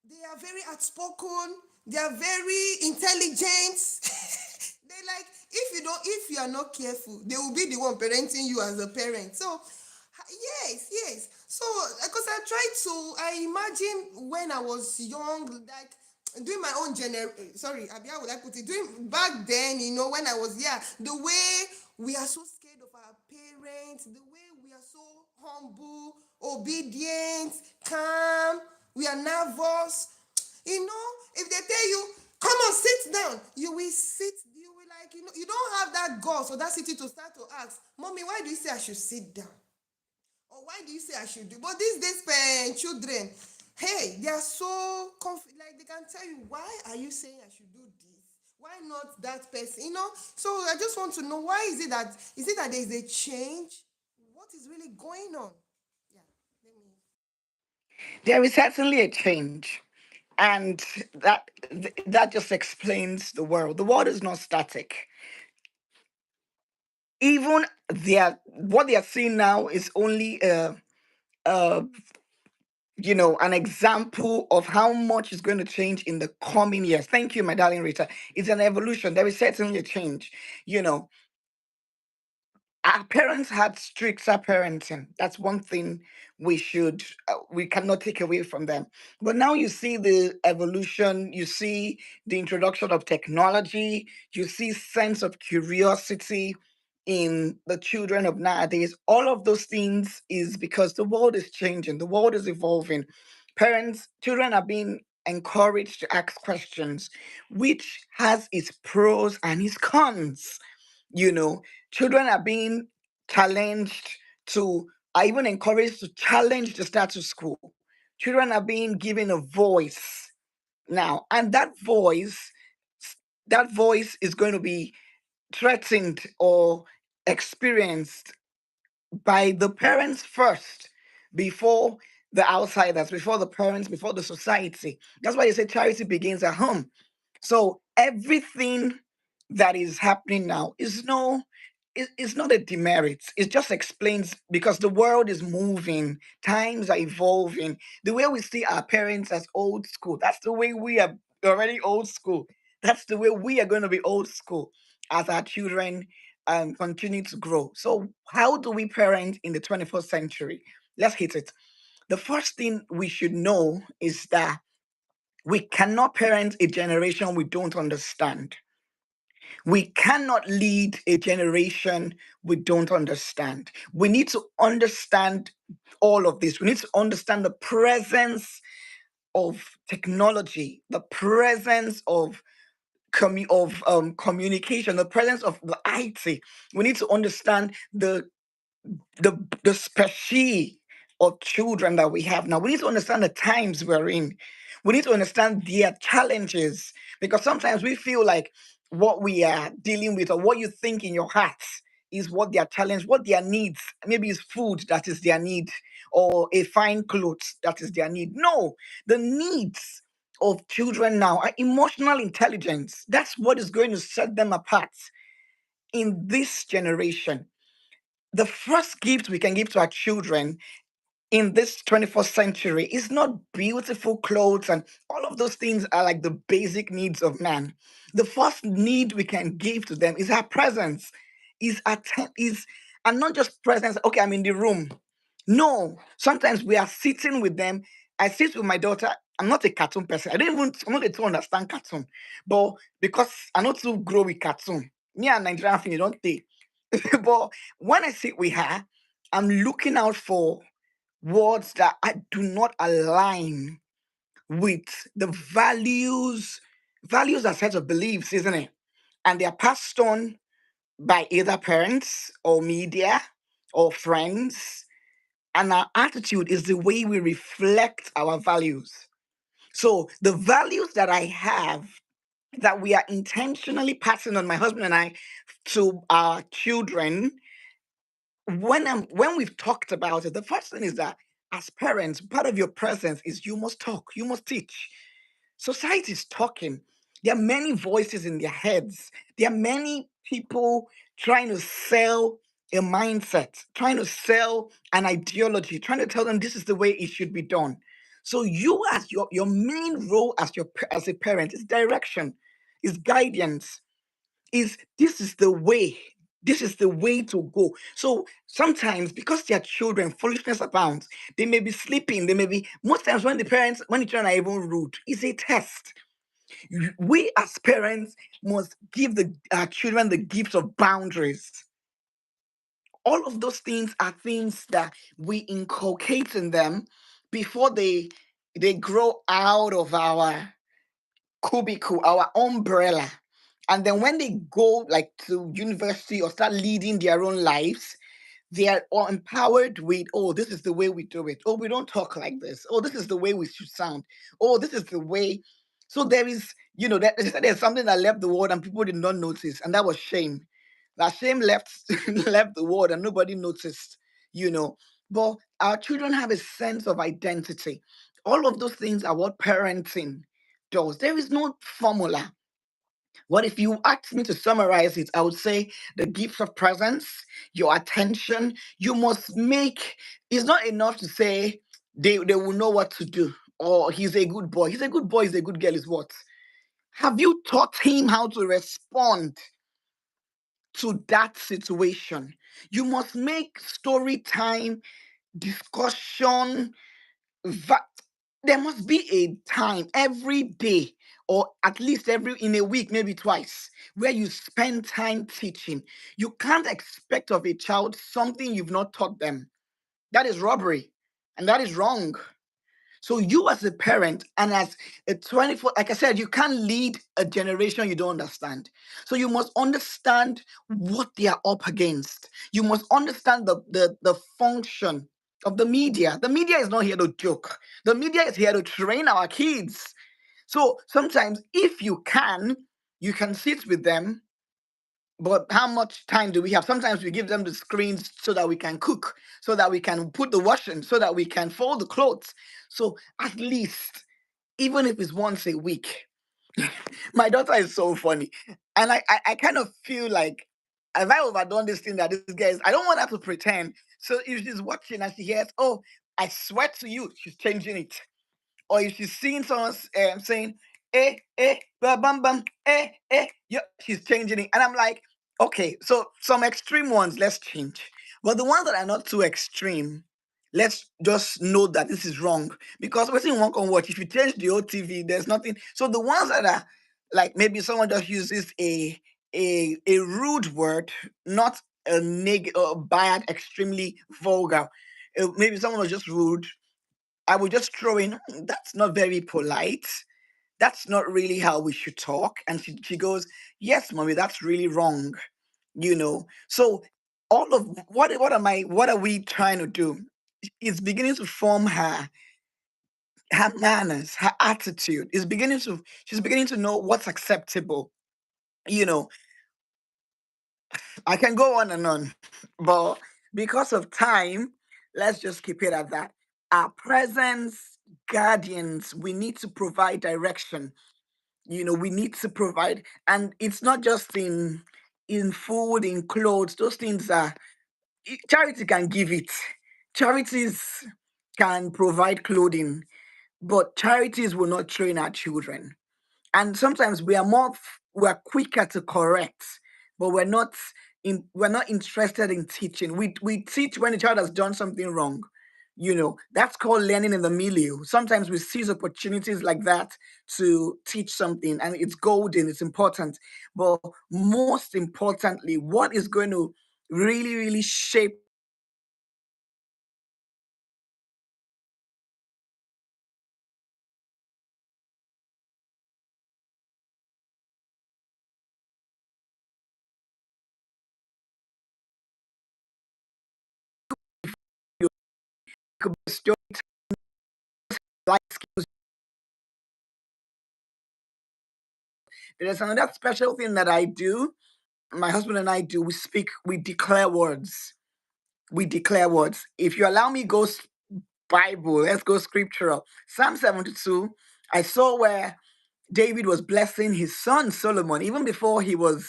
They are very outspoken. They are very intelligent. They like, if you are not careful, they will be the one parenting you as a parent. So yes. So because I imagine when I was young, like doing my own sorry, Abi, how would I put it? Doing back then, when I was, yeah, the way we are so scared of our parents, the way we are so humble, obedient, calm, we are nervous. If they tell you, come on, sit down, you will sit, you will like, you don't have that guts or that city to start to ask, Mommy, why do you say I should sit down? Or why do you say I should do? But these days, children, hey, they are so like they can tell you, why are you saying I should do this? Why not that person? So I just want to know, why is it that there is a change? What is really going on? Yeah, let me. There is certainly a change, and that just explains the world. The world is not static. Even what they are seeing now is only a an example of how much is going to change in the coming years. Thank you, my darling Rita. It's an evolution. There is certainly a change. You know, our parents had stricter parenting. That's one thing we cannot take away from them. But now you see the evolution, you see the introduction of technology, you see sense of curiosity in the children of nowadays. All of those things is because the world is changing, the world is evolving. Children are being encouraged to ask questions, which has its pros and its cons. you know Children are being challenged to are even encouraged to challenge the status quo. Children are being given a voice now, and that voice is going to be threatened or experienced by the parents first, before the outsiders, before the parents, before the society. That's why they say charity begins at home. So everything that is happening now is not a demerit. It just explains, because the world is moving, times are evolving. The way we see our parents as old school, that's the way we are already old school. That's the way we are going to be old school as our children continue to grow. So how do we parent in the 21st century? Let's hit it. The first thing we should know is that we cannot parent a generation we don't understand. We cannot lead a generation we don't understand. We need to understand all of this. We need to understand the presence of technology, the presence of communication, the presence of the IT. We need to understand the species of children that we have now. We need to understand the times we're in. We need to understand their challenges, because sometimes we feel like what we are dealing with, or what you think in your heart, is what their challenge, what their needs. Maybe it's food that is their need, or a fine clothes that is their need. No, the needs of children now are emotional intelligence. That's what is going to set them apart in this generation. The first gift we can give to our children in this 21st century is not beautiful clothes, and all of those things are like the basic needs of man. The first need we can give to them is our presence, is and not just presence. Okay, I'm in the room. No, sometimes we are sitting with them. I sit with my daughter. I'm not a cartoon person. I'm not a to understand cartoon, but because I not to grow with cartoon. Me and Nigerian thing, you don't take. But when I sit with her, I'm looking out for words that I do not align with the values are set of beliefs, isn't it? And they are passed on by either parents or media or friends. And our attitude is the way we reflect our values. So the values that I have, that we are intentionally passing on, my husband and I, to our children, when we've talked about it, the first thing is that as parents, part of your presence is you must talk, you must teach. Society is talking. There are many voices in their heads. There are many people trying to sell a mindset, trying to sell an ideology, trying to tell them this is the way it should be done. So you, as your main role as as a parent, is direction, is guidance, is this is the way. This is the way to go. So sometimes, because they are children, foolishness abounds. They may be sleeping. They may be, most times when when the children are even rude, it's a test. We as parents must give our children the gift of boundaries. All of those things are things that we inculcate in them before they grow out of our cubicle, our umbrella. And then when they go like to university or start leading their own lives, they are all empowered with, oh, this is the way we do it. Oh, we don't talk like this. Oh, this is the way we should sound. Oh, this is the way. So there is, there's something that left the world and people did not notice, and that was shame. That shame left left the world and nobody noticed, you know. But our children have a sense of identity. All of those things are what parenting does. There is no formula. What if you asked me to summarize it? I would say the gift of presence, your attention. You must make. It's not enough to say they will know what to do, or he's a good boy. He's a good boy. He's a good girl. Is what? Have you taught him how to respond to that situation? You must make story time, discussion, Va- there must be a time every day, or at least every in a week, maybe twice, where you spend time teaching. You can't expect of a child something you've not taught them. That is robbery, and that is wrong. So you as a parent and as a 24, like I said, you can't lead a generation you don't understand. So you must understand what they are up against. You must understand the function of the media. The media is not here to joke. The media is here to train our kids. So sometimes if you can sit with them, but how much time do we have? Sometimes we give them the screens so that we can cook, so that we can put the washing, so that we can fold the clothes. So at least, even if it's once a week, my daughter is so funny. And I kind of feel like, have I overdone this thing that this guy is? I don't want her to pretend. So if she's watching and she hears, oh, I swear to you, she's changing it. Or if she's seeing someone saying, bam, bam, bam, yeah, she's changing it. And I'm like, okay, so some extreme ones, let's change. But the ones that are not too extreme, let's just know that this is wrong. Because we're seeing one can watch. If you change the OTV, there's nothing. So the ones that are like maybe someone just uses a rude word, not a bad, extremely vulgar. Maybe someone was just rude, I would just throw in, that's not very polite. That's not really how we should talk. And she goes, yes, mommy, that's really wrong. So all of what are we trying to do? It's beginning to form her manners, her attitude. She's beginning to know what's acceptable. You know, I can go on and on, but because of time, let's just keep it at that. Our presence, guardians, we need to provide direction. We need to provide, and it's not just in food, in clothes. Those things are charity can give it. Charities can provide clothing, but charities will not train our children. And sometimes we're quicker to correct, but we're not interested in teaching. We teach when the child has done something wrong. That's called learning in the milieu. Sometimes we seize opportunities like that to teach something, and it's golden, it's important. But most importantly, what is going to really really shape your story, life skills. There's another special thing that I do, my husband and I do. We declare words. We declare words. If you allow me, Bible, let's go scriptural. Psalm 72, I saw where David was blessing his son Solomon, even before he was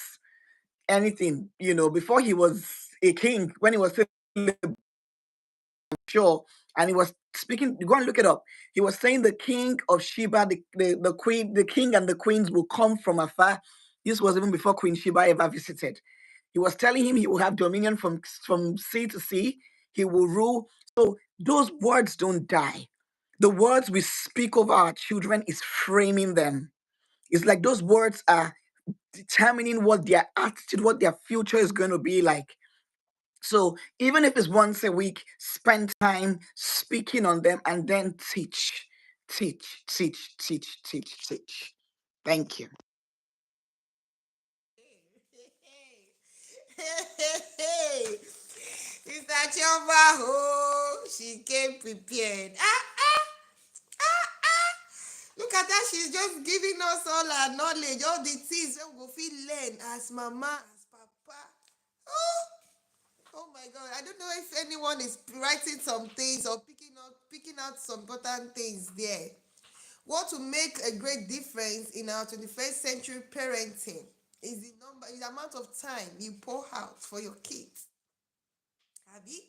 anything, before he was a king, when he was still sure, and he was speaking. Go and look it up. He was saying the king of Sheba, the queen, the king and the queens will come from afar. This was even before Queen Sheba ever visited. He was telling him he will have dominion from sea to sea. He will rule. So those words don't die. The words we speak over our children is framing them. It's like those words are determining what their attitude, what their future is going to be like. So even if it's once a week, spend time speaking on them and then teach, teach, teach, teach, teach, teach. Thank you. Hey, Sister Chioma, oh, she came prepared. Look at that, she's just giving us all her knowledge, all the things we go fit learn as mama, as papa. Oh, oh my God, I don't know if anyone is writing some things or picking out some important things there. What will make a great difference in our 21st century parenting is the amount of time you pour out for your kids. Abi,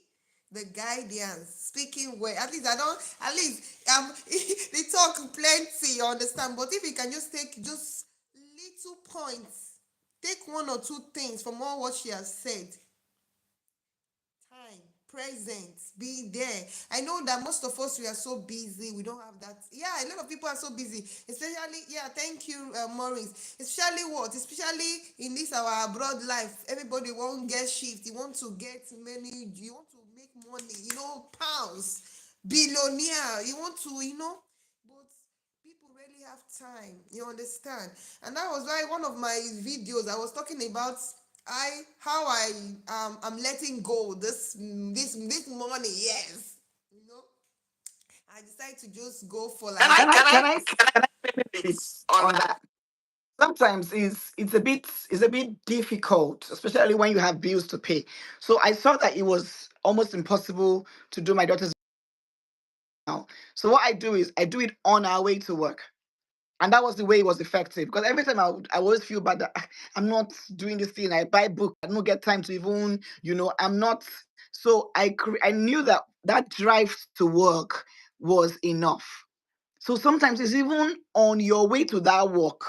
the guidance, speaking well. At least I don't. At least they talk plenty. You understand? But if you can just take just little points, take one or two things from all what she has said. Time, presence, be there. I know that most of us we are so busy, we don't have that. Yeah, a lot of people are so busy, especially, yeah, thank you, Maurice. Especially what? Especially in this our abroad life, everybody won't get shift. You want to get many, you want to make money, pounds, billionaire. You want to, but people really have time. You understand? And that was why one of my videos I was talking about I'm letting go this money. Yes, you know, I decided to just go for Can like. I say this on that? Sometimes it's a bit difficult, especially when you have bills to pay. So I saw that it was almost impossible to do my daughter's now. So what I do is I do it on our way to work. And that was the way it was effective, because every time I always feel bad that I'm not doing this thing. I buy book, I don't get time to even, I'm not. So I knew that that drive to work was enough. So sometimes it's even on your way to that work.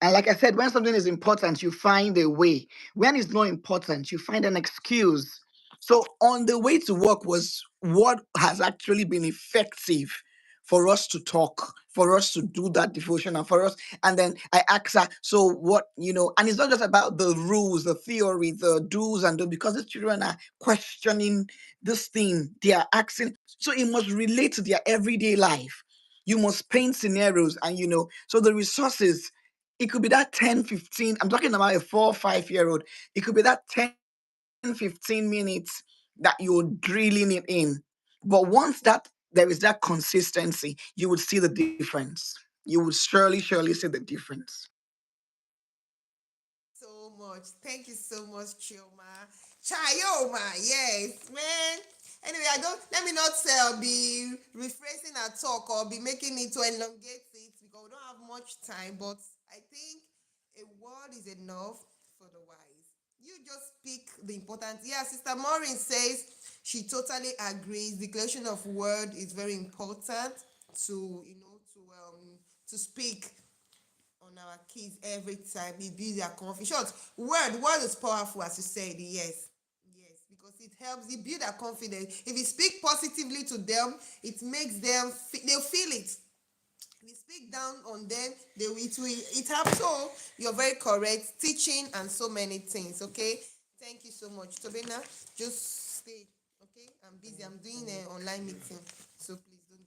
And like I said, when something is important, you find a way. When it's not important, you find an excuse. So on the way to work was what has actually been effective for us to talk, for us to do that devotion, and for us. And then I asked her, so what, and it's not just about the rules, the theory, the do's and don'ts, because the children are questioning this thing, they are asking. So it must relate to their everyday life. You must paint scenarios, and so the resources, it could be that 10, 15. I'm talking about a 4 or 5 year old. It could be that 10, 15 minutes that you're drilling it in. But once that there is that consistency, you would see the difference. You would surely, surely see the difference. So much. Thank you so much, Chioma. Chayoma, yes, man. Anyway, I don't let me not be rephrasing our talk or be making it to elongate it because we don't have much time, but I think a word is enough for the wise. You just speak the important. Yeah, Sister Maureen says she totally agrees. Declaration of word is very important to to speak on our kids every time. It builds their confidence. Short, word is powerful, as you said. Yes, yes, because it helps. It build their confidence. If you speak positively to them, it makes them. They'll feel it. If you speak down on them, it helps. So you're very correct. Teaching and so many things. Okay, thank you so much, Tobina. Just stay. Okay, I'm busy. I'm doing an online meeting, so please don't.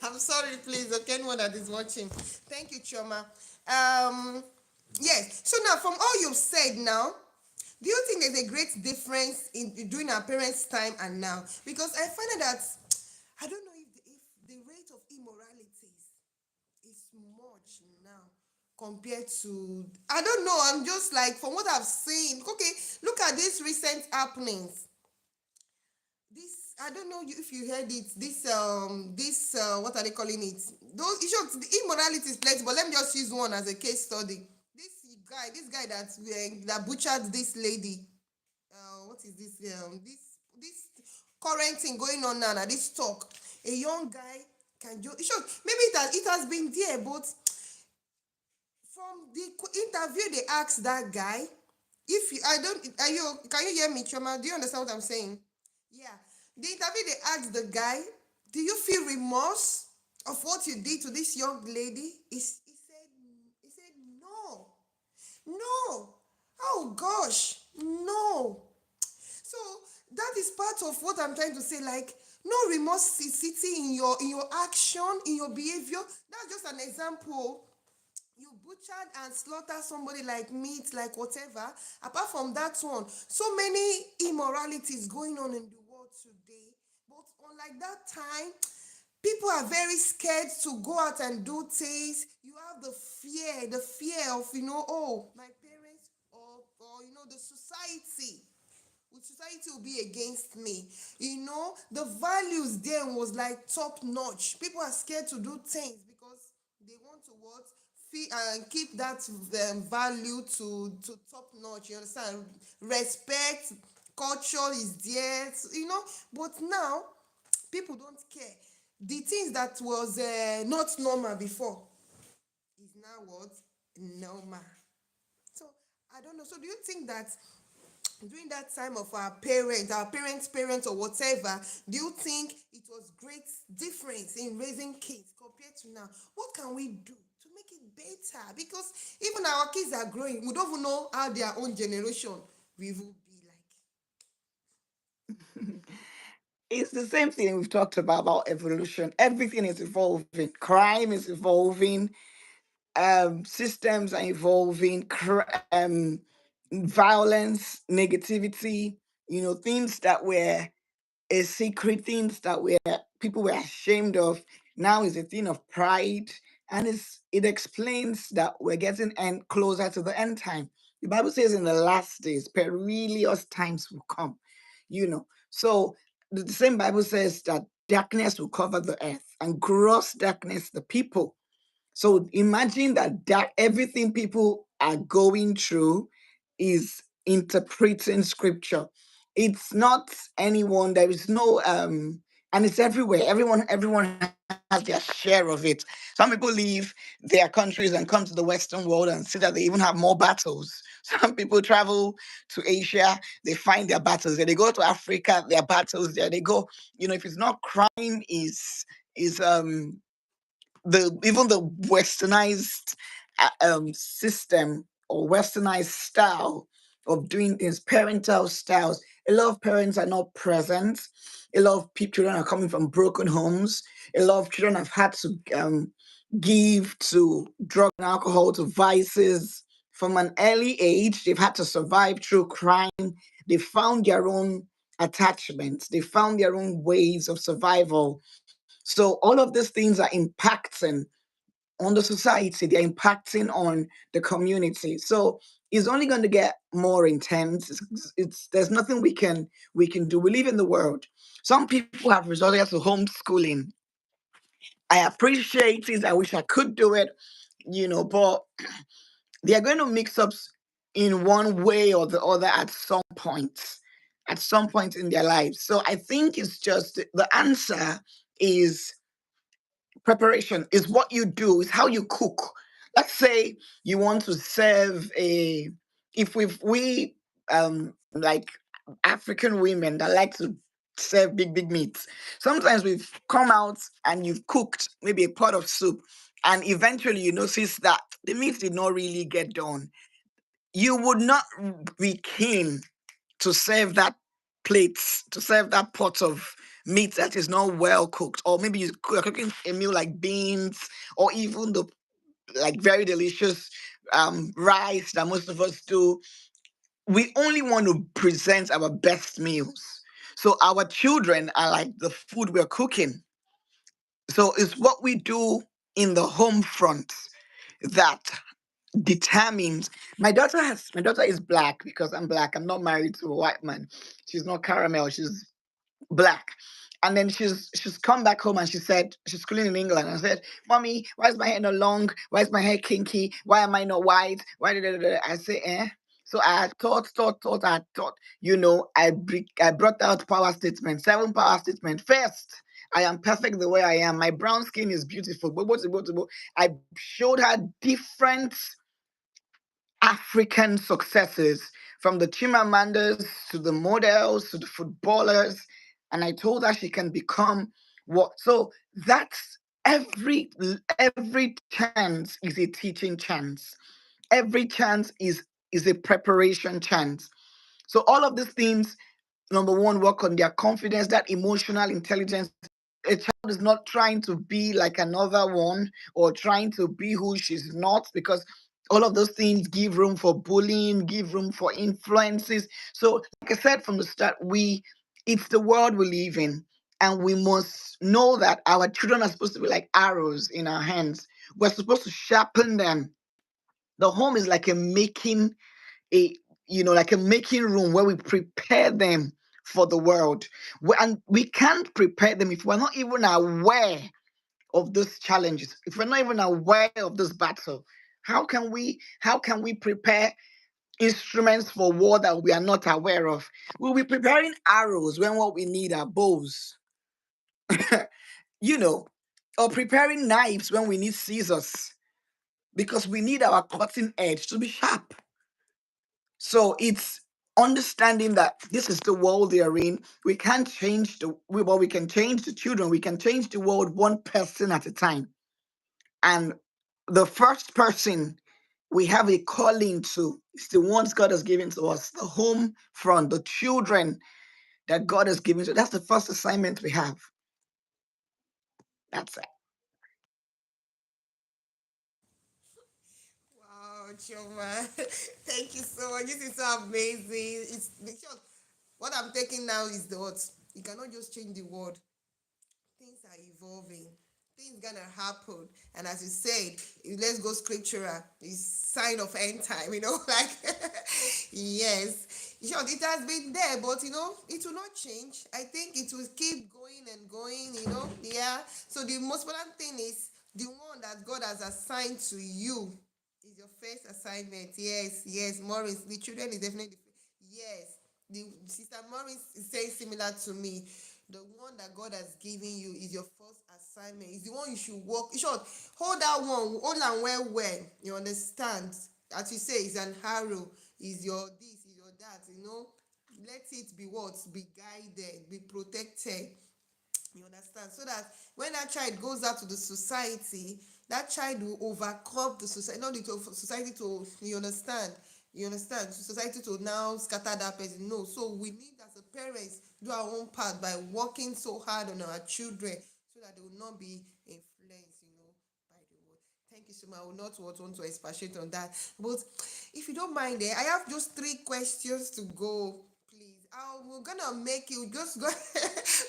I'm sorry, please. Okay, anyone that is watching. Thank you, Choma. Yes. So now, from all you've said now, do you think there's a great difference in during our parents' time and now? Because I find that I don't know if the rate of immorality is much now compared to I don't know. I'm just like from what I've seen. Okay, look at these recent happenings. This I don't know if you heard it. This what are they calling it? Those issues, the immorality is plenty, but let me just use one as a case study. This guy that butchered this lady. What is this current thing going on now? This talk, a young guy can just sure maybe it has been there, but from the interview they asked that guy, if you I don't are you can you hear me, Choma? Do you understand what I'm saying? Yeah. The interview they asked the guy, do you feel remorse of what you did to this young lady? He said no. No. Oh gosh. No. So that is part of what I'm trying to say. Like, no remorse is sitting in your action, in your behavior. That's just an example. You butchered and slaughtered somebody like meat, like whatever. Apart from that one, so many immoralities going on in the world today. But unlike that time, people are very scared to go out and do things. You have the fear of, oh, my parents, or the society. Society will be against me. The values then was like top notch. People are scared to do things because they want to what? And keep that value to top notch. You understand? Respect, culture is there. But now people don't care. The things that was not normal before is now what? Normal. So I don't know. So do you think that during that time of our parents, or whatever, do you think it was great difference in raising kids compared to now? What can we do to make it better? Because even our kids are growing, we don't even know how their own generation will be It's the same thing we've talked about evolution. Everything is evolving. Crime is evolving. Systems are evolving. Violence, negativity. Things that were a secret, things that were people were ashamed of, now is a thing of pride, and it explains that we're getting closer to the end time. The Bible says in the last days perilous times will come. So the same Bible says that darkness will cover the earth and gross darkness the people. So imagine that everything people are going through is interpreting scripture. It's not anyone, there is no and it's everywhere. Everyone has their share of it. Some people leave their countries and come to the Western world and see that they even have more battles. Some people travel to Asia, they find their battles there. They go to Africa, their battles there. They go, if it's not crime is the even the westernized system or westernized style of doing things, parental styles. A lot of parents are not present. A lot of children are coming from broken homes. A lot of children have had to give to drug and alcohol, to vices from an early age. They've had to survive through crime. They found their own attachments. They found their own ways of survival. So all of these things are impacting on the society, they're impacting on the community. So it's only going to get more intense. It's there's nothing we can do. We live in the world. Some people have resorted to homeschooling. I appreciate it. I wish I could do it, but they're going to mix up in one way or the other at some point in their lives. So I think it's just the answer is preparation, is what you do, is how you cook. Let's say you want to serve a if we like African women that like to serve big meats. Sometimes we've come out and you've cooked maybe a pot of soup, and eventually you notice that the meat did not really get done. You would not be keen to serve that plate, to serve that pot of meat that is not well cooked. Or maybe you're cooking a meal like beans, or even the like very delicious rice that most of us do. We only want to present our best meals. So our children are like the food we're cooking. So it's what we do in the home front that determines. My daughter is black because I'm black. I'm not married to a white man. She's not caramel. She's black. And then she's come back home and she said she's schooling in England and said, "Mommy, why is my hair not long? Why is my hair kinky? Why am I not white? Why did I say, eh?" So I thought. I brought out power statement, 7 power statement. First, I am perfect the way I am. My brown skin is beautiful. I showed her different African successes, from the Chimamandas to the models to the footballers. And I told her she can become what. So that's every chance is a teaching chance. Every chance is a preparation chance. So all of these things, number one, work on their confidence, that emotional intelligence. A child is not trying to be like another one or trying to be who she's not, because all of those things give room for bullying, give room for influences. So like I said from the start, we it's the world we live in, and we must know that our children are supposed to be like arrows in our hands. We're supposed to sharpen them. The home is like a like a making room where we prepare them for the world. And we can't prepare them if we're not even aware of those challenges, if we're not even aware of this battle. How can we prepare instruments for war that we are not aware of? We'll be preparing arrows when what we need are bows, you know or preparing knives when we need scissors, because we need our cutting edge to be sharp. So it's understanding that this is the world they are in. We can't change we can change the children. We can change the world one person at a time. And the first person we have a calling to is the ones God has given to us, the home front, the children that God has given to. That's the first assignment we have. That's it. Wow, Choma. Thank you so much. This is so amazing. Because what I'm taking now is the what? You cannot just change the world. Things are evolving. Things gonna happen. And as you said, let's go scriptural. It's sign of end time, like yes. Sure, it has been there, but it will not change. I think it will keep going and going. Yeah. So the most important thing is the one that God has assigned to you is your first assignment. Yes, yes, Maurice. The children is definitely yes. The sister Maurice is saying similar to me. The one that God has given you is your first assignment. It's the one you should work. In short, hold that one, hold and well. You understand? As you say, it's an arrow. Is your this, is your that. Let it be what? Be guided, be protected. You understand? So that when that child goes out to the society, that child will overcome the society, not the society to, you understand, society to now scatter that person. No, so we need as a parents do our own part by working so hard on our children so that they will not be influenced, by the world. Thank you so much. I will not want to expatiate on that. But if you don't mind, I have just 3 questions to go. Please, we're gonna make you just go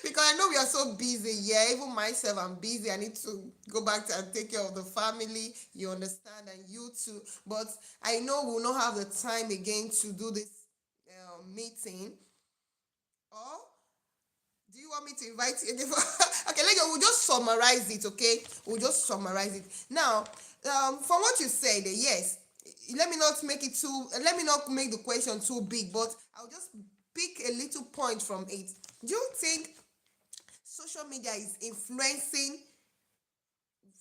because I know we are so busy. Yeah, even myself, I'm busy. I need to go back to and take care of the family. You understand, and you too. But I know we'll not have the time again to do this meeting. Or do you want me to invite you? Okay, we'll just summarize it. Okay, we'll just summarize it now. From what you said, yes. Let me not make the question too big, but I'll just pick a little point from it. Do you think social media is influencing,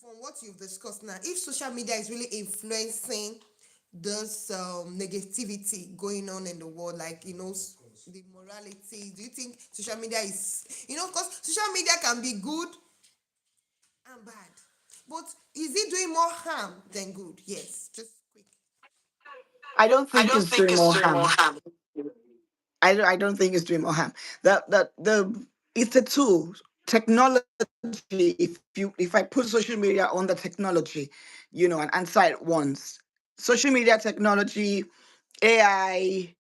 from what you've discussed now, if social media is really influencing this negativity going on in the world, like the morality? Do you think social media is, because social media can be good and bad, but is it doing more harm than good? Yes, just quick. I don't I think don't it's think doing it's more doing more harm. harm. I don't think it's doing more harm. The It's a tool. Technology. If I put social media on the technology, and answer it once. Social media technology, AI,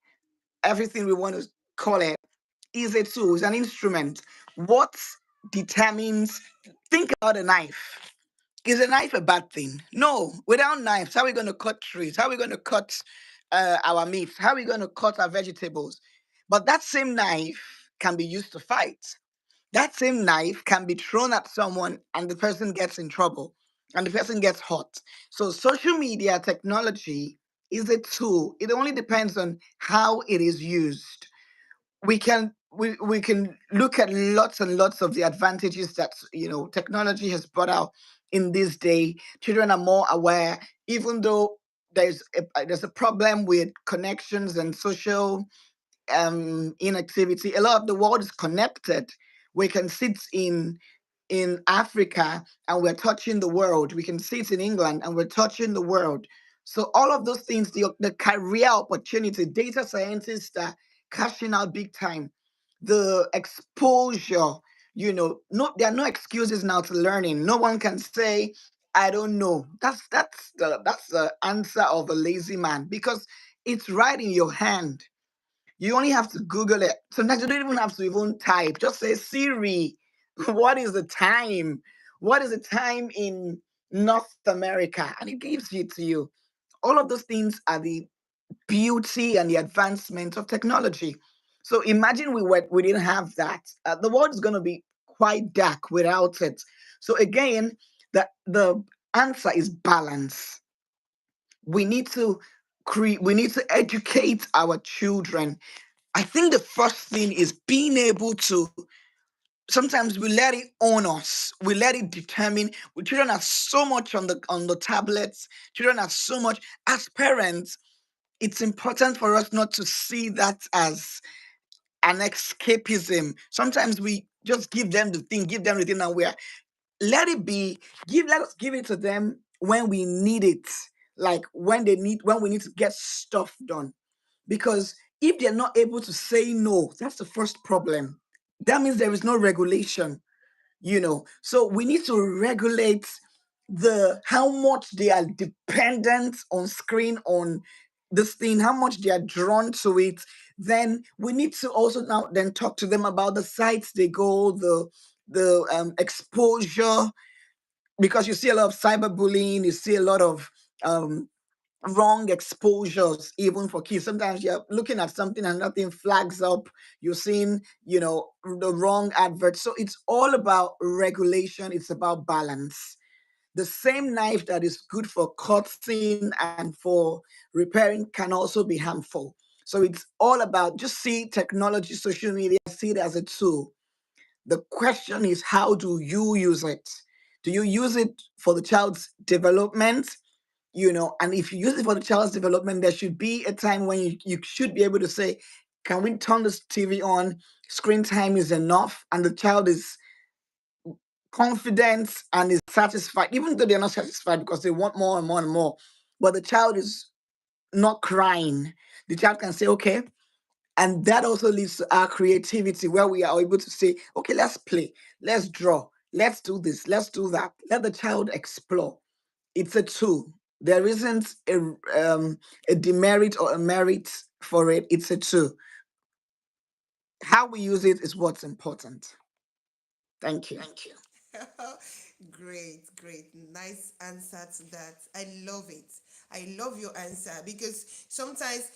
everything we want to call it, is a tool. It's an instrument. What determines? Think about a knife. Is a knife a bad thing? No. Without knives, how are we going to cut trees? How are we going to cut our meat? How are we going to cut our vegetables? But that same knife can be used to fight. That same knife can be thrown at someone and the person gets in trouble and the person gets hurt. So, social media technology is a tool. It only depends on how it is used. We can look at lots and lots of the advantages that technology has brought out in this day. Children are more aware, even though there's a problem with connections and social inactivity. A lot of the world is connected. We can sit in Africa and we're touching the world. We can sit in England and we're touching the world. So all of those things, the career opportunity, data scientists are cashing out big time. The exposure, no, there are no excuses now to learning. No one can say, I don't know. That's the answer of a lazy man, because it's right in your hand. You only have to Google it. Sometimes you don't even have to even type. Just say, Siri, what is the time? What is the time in North America? And it gives it to you. All of those things are the beauty and the advancement of technology. So imagine we didn't have that. The world is going to be quite dark without it. So again, the answer is balance. We need to we need to educate our children. I think the first thing is being able to, sometimes we let it own us. We let it determine. Children are so much on the tablets. Children are so much, as parents, it's important for us not to see that as an escapism. Sometimes we just give them the thing, and we're let it be. Let us give it to them when we need it. Like when we need to get stuff done. Because if they're not able to say no, that's the first problem. That means there is no regulation. So we need to regulate the how much they are dependent on screen, on this thing, how much they are drawn to it. Then we need to also now then talk to them about the sites they go, the exposure, because you see a lot of cyberbullying, you see a lot of um wrong exposures even for kids. Sometimes you're looking at something and nothing flags up. You're seeing, the wrong advert. So it's all about regulation. It's about balance. The same knife that is good for cutting and for repairing can also be harmful. So it's all about, just see technology, social media, see it as a tool. The question is, how do you use it? Do you use it for the child's development? And if you use it for the child's development, there should be a time when you should be able to say, can we turn this TV on? Screen time is enough, and the child is confident and is satisfied, even though they're not satisfied because they want more and more and more. But the child is not crying. The child can say, okay. And that also leads to our creativity, where we are able to say, okay, let's play, let's draw, let's do this, let's do that. Let the child explore. It's a tool. There isn't a demerit or a merit for it. It's a tool. How we use it is what's important. Thank you. Thank you. Great, great. Nice answer to that. I love it. I love your answer because sometimes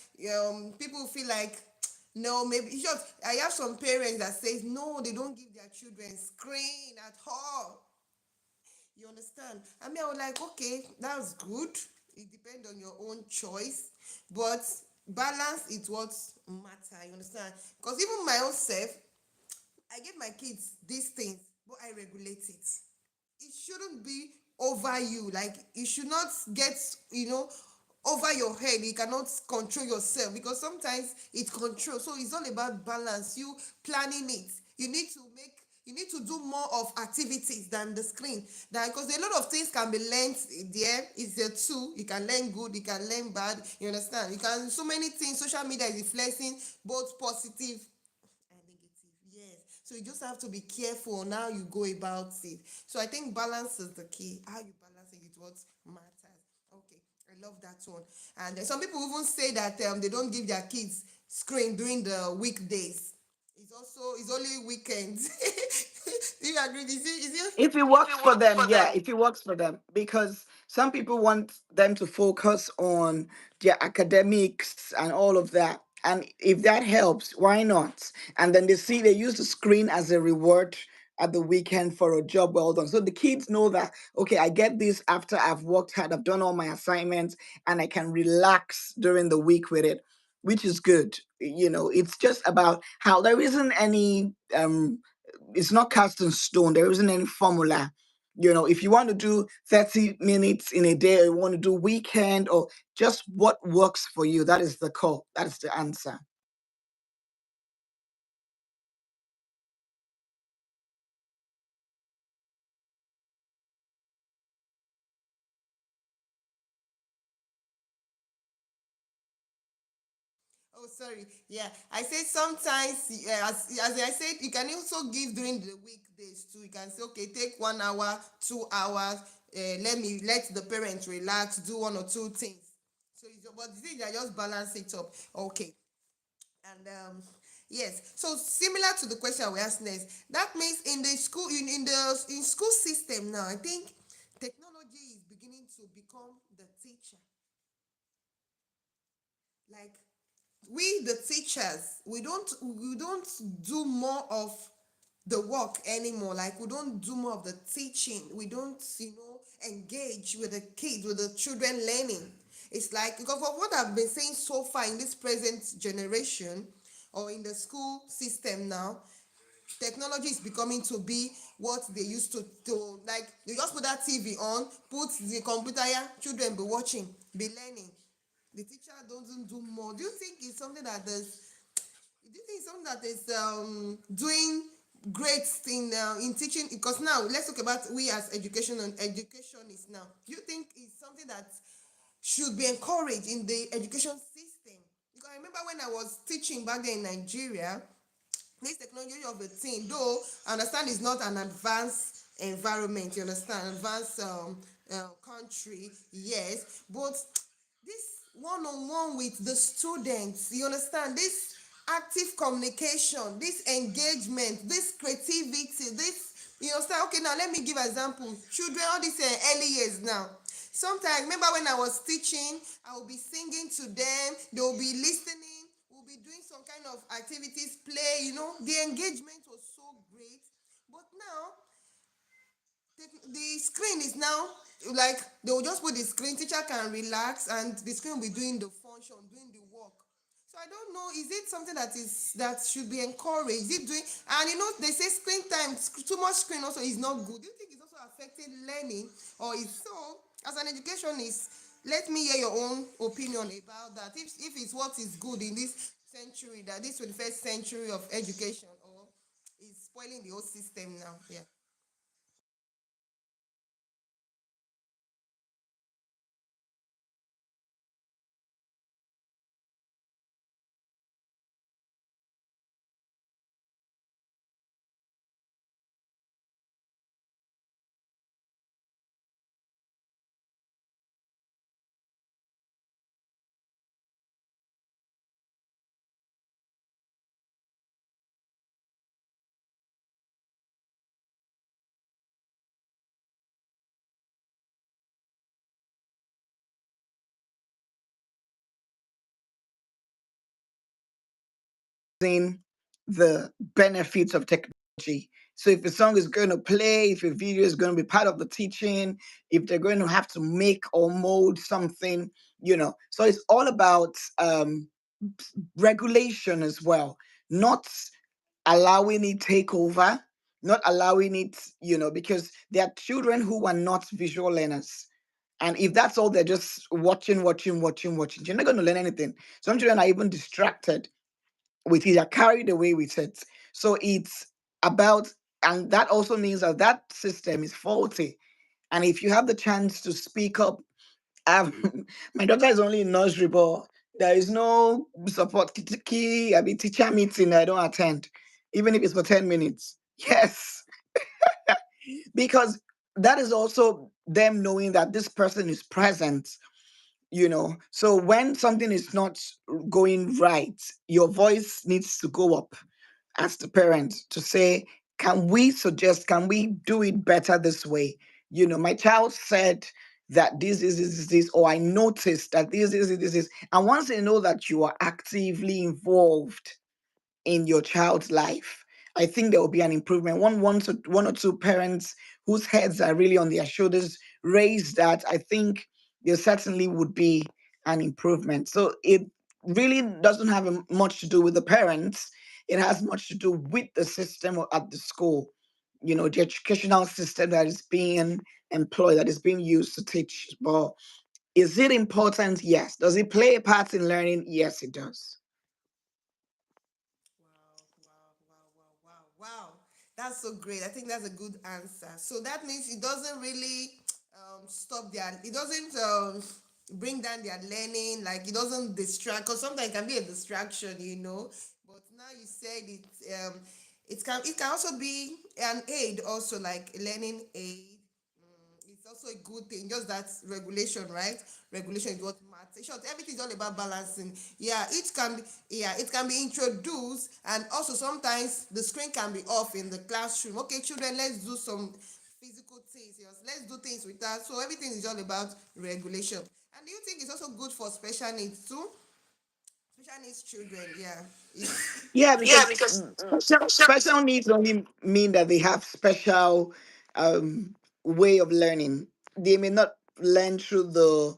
people feel like no, maybe it's just I have some parents that says no, they don't give their children screen at all. You understand? I mean, I was like, okay, that's good. It depends on your own choice, but balance is what matter. You understand? Because even my own self, I give my kids these things, but I regulate it. It shouldn't be over you. Like you should not get, over your head. You cannot control yourself because sometimes it controls. So it's all about balance. You planning it. You need to do more of activities than the screen. That because a lot of things can be learned there. It's there too. You can learn good, you can learn bad. You understand? You can so many things. Social media is reflecting both positive and negative. Yes. So you just have to be careful on how you go about it. So I think balance is the key. How you balance it is what matters. Okay. I love that one. And some people even say that they don't give their kids screen during the weekdays. It's only weekends. Do you agree? If it If works it for works them, for yeah, them? if it works for them, because some people want them to focus on their academics and all of that. And if that helps, why not? And then they use the screen as a reward at the weekend for a job well done. So the kids know that, okay, I get this after I've worked hard, I've done all my assignments, and I can relax during the week with it, which is good. It's just about how there isn't any it's not cast in stone. There isn't any formula. If you want to do 30 minutes in a day, or you want to do weekend, or just what works for you, that is the call. That is the answer. Oh, sorry. Yeah, I said sometimes, as I said, you can also give during the weekdays too. You can say, okay, take 1 hour, 2 hours. Let the parents relax, do one or two things. So, but the thing, I just balance it up. Okay, and yes. So similar to the question we asked next, that means in the school, in school system now, I think technology is beginning to become the teacher. Like we the teachers, we don't do more of the work anymore. Like we don't do more of the teaching. We don't engage with the kids, with the children learning. It's like, because of what I've been saying so far in this present generation, or in the school system now, technology is becoming to be what they used to like. You just put that TV on, put the computer here, children be watching, be learning. The teacher doesn't do more. Do you think it's something that is do you think it's something that is doing great thing now in teaching? Because now let's talk about we as education and educationists now. Do you think it's something that should be encouraged in the education system? Because I remember when I was teaching back then in Nigeria, this technology of a thing, though I understand it's not an advanced environment, you understand, advanced country, yes, but this one-on-one with the students, you understand, this active communication, this engagement, this creativity, this, you understand. Okay, now let me give example. Children, all these early years now, sometimes remember when I was teaching, I will be singing to them, they will be listening, we'll be doing some kind of activities, play, the engagement was so great. But now the screen is now like they will just put the screen, teacher can relax, and the screen will be doing the function, doing the work. So I don't know, is it something that should be encouraged? Is it doing, and they say screen time, too much screen also is not good. Do you think it's also affecting learning, or is so? As an educationist, let me hear your own opinion about that. If it's what is good in this century, that this 21st century of education, or is spoiling the whole system now. Yeah. In the benefits of technology. So if a song is going to play, if a video is going to be part of the teaching, if they're going to have to make or mold something, So it's all about regulation as well, not allowing it take over, not allowing it, because there are children who are not visual learners. And if that's all, they're just watching, watching, watching, watching, you're not going to learn anything. Some children are even distracted with it, are carried away with it. So it's about, and that also means that that system is faulty. And if you have the chance to speak up, my daughter is only in nursery, but there is no support key. I mean, teacher meeting I don't attend, even if it's for 10 minutes. Yes, because that is also them knowing that this person is present. So when something is not going right, your voice needs to go up as the parent to say, can we do it better this way? My child said that this, or I noticed that this. And once they know that you are actively involved in your child's life, I think there will be an improvement. One or two parents whose heads are really on their shoulders raise that, I think there certainly would be an improvement. So it really doesn't have much to do with the parents. It has much to do with the system or at the school. The educational system that is being employed, that is being used to teach. But is it important? Yes. Does it play a part in learning? Yes, it does. Wow, wow, wow, wow, wow, wow. That's so great. I think that's a good answer. So that means it doesn't really stop their, it doesn't bring down their learning, like it doesn't distract, because sometimes it can be a distraction, you know. But now you said it can also be an aid, also like a learning aid. It's also a good thing. Just that regulation, right? Regulation is what matters. In short, everything is all about balancing. Yeah, it can be introduced, and also sometimes the screen can be off in the classroom. Okay, children, let's do some physical things. Yes, let's do things with that. So everything is all about regulation. And do you think it's also good for special needs too? Special needs children, yeah. Yeah, Yeah, because because special needs only mean that they have special way of learning. They may not learn through the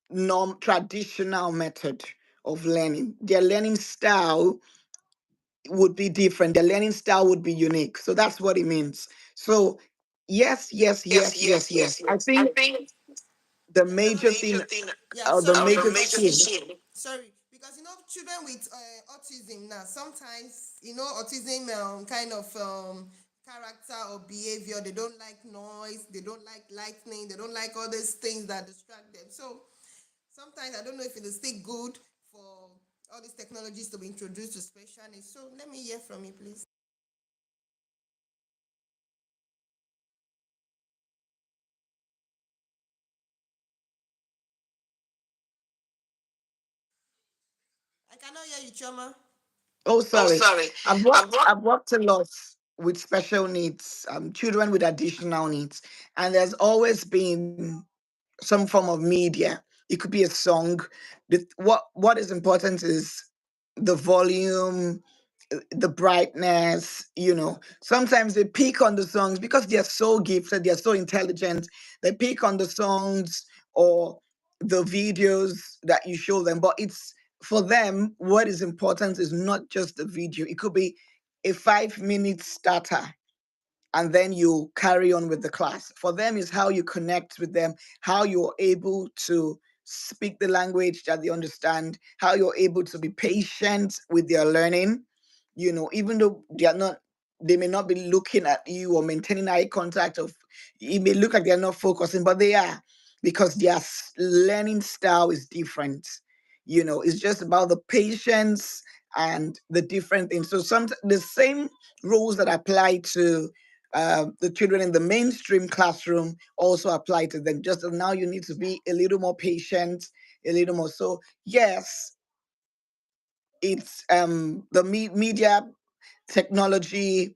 norm traditional method of learning. Their learning style would be different. Their learning style would be unique. So that's what it means. So yes, yes, yes, yes, yes, yes, yes, yes. I yes. I think think the the major major thing, thing. Yeah, or the sorry. The major major thing. thing. Sorry, because children with autism now, sometimes autism kind of character or behavior. They don't like noise. They don't like lightning. They don't like all these things that distract them. So sometimes I don't know if it is still good for all these technologies to be introduced to special needs. So let me hear from you, please. I cannot hear you, Choma. Oh, Oh, sorry. sorry. I've I've worked. worked. I've worked a lot with special needs, children with additional needs, and there's always been some form of media. It could be a song. What is important is the volume, the brightness. Sometimes they pick on the songs because they're so gifted, they're so intelligent. They pick on the songs or the videos that you show them, but it's for them. What is important is not just the video. It could be a 5 minute starter, and then you carry on with the class. For them is how you connect with them, how you're able to speak the language that they understand, how you're able to be patient with their learning. Even though they may not be looking at you or maintaining eye contact, of it may look like they're not focusing, but they are, because their learning style is different. It's just about the patience and the different things. So some the same rules that apply to the children in the mainstream classroom also apply to them. Just that now you need to be a little more patient, a little more. So yes, it's the media, technology,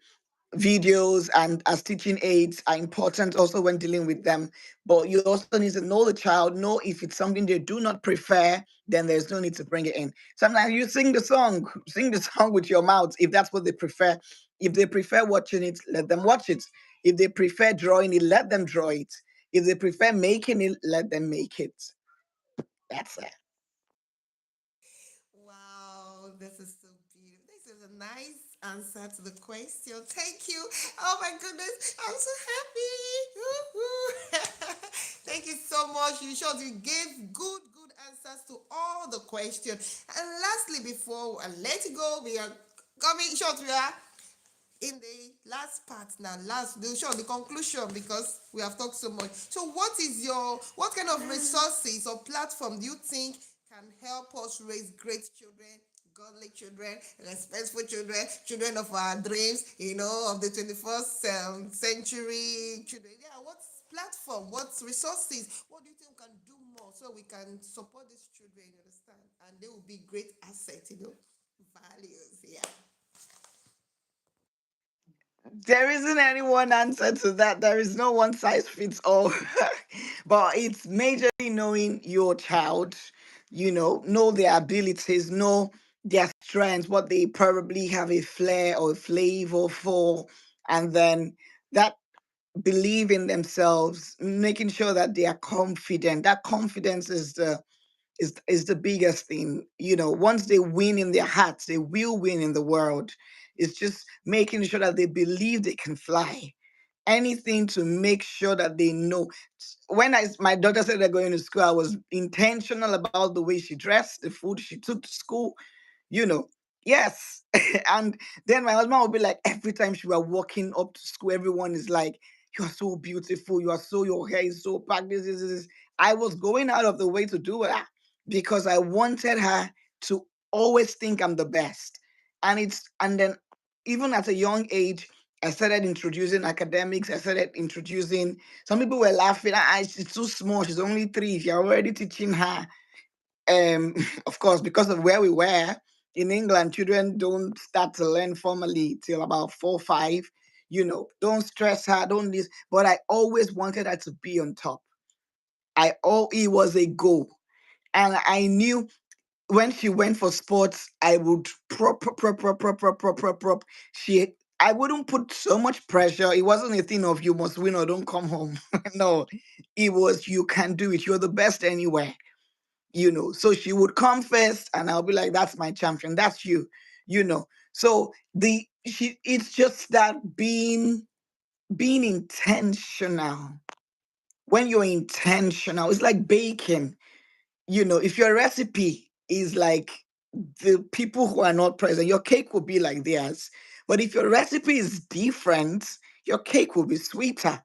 videos, and as teaching aids are important also when dealing with them. But you also need to know the child, know if it's something they do not prefer, then there's no need to bring it in. Sometimes you sing the song with your mouth if that's what they prefer. If they prefer watching it, let them watch it. If they prefer drawing it, let them draw it. If they prefer making it, let them make it. That's it. Wow, this is so beautiful. This is a nice answer to the question. Thank you. Oh my goodness, I'm so happy. Woo-hoo. Thank you so much. You sure you gave good answers to all the questions. And lastly, before I let you go, we are coming short. We are in the last part now, the conclusion, because we have talked so much. So what kind of resources or platform do you think can help us raise great children, godly children, respectful children, children of our dreams, of the 21st century children? Yeah, what platform, what resources, what do you think we can do more so we can support these children, you understand? And they will be great assets, values, yeah. There isn't any one answer to that. There is no one size fits all. But it's majorly knowing your child, know their abilities, know their strengths, what they probably have a flair or a flavor for, and then that believe in themselves, making sure that they are confident. That confidence is the biggest thing. Once they win in their hearts, they will win in the world. It's just making sure that they believe they can fly. Anything to make sure that they know. When my daughter said they're going to school, I was intentional about the way she dressed, the food she took to school, you know. Yes. And then my husband would be like, every time she were walking up to school, everyone is like, you are so beautiful, your hair is so packed, this. I was going out of the way to do that because I wanted her to always think I'm the best. And then even at a young age, I started introducing academics. I started introducing. Some people were laughing. She's too small. She's only 3. You're already teaching her. Of course, because of where we were in England, children don't start to learn formally till about 4, 5. Don't stress her. Don't this. But I always wanted her to be on top. It was a goal, and I knew when she went for sports, I would prop. I wouldn't put so much pressure. It wasn't a thing of you must win or don't come home. No, it was you can do it. You're the best anywhere. So she would come first, and I'll be like, "That's my champion. That's you." So it's just that being intentional. When you're intentional, it's like baking. If your recipe is like the people who are not present, your cake will be like theirs. But if your recipe is different, your cake will be sweeter.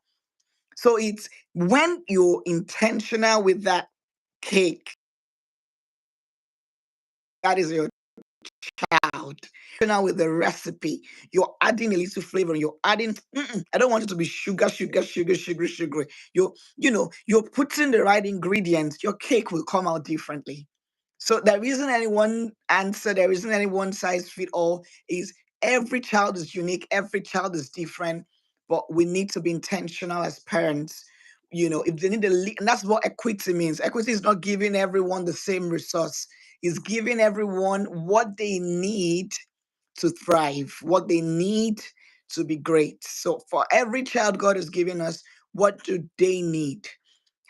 So it's when you're intentional with that cake, that is your child. Now with the recipe, you're adding a little flavor. You're adding. I don't want it to be sugar. You're putting the right ingredients. Your cake will come out differently. So there isn't any one answer. There isn't any one size fit all. Is every child is unique. Every child is different. But we need to be intentional as parents. If they need and that's what equity means. Equity is not giving everyone the same resource. It's giving everyone what they need to thrive, what they need to be great. So for every child God is giving us, what do they need?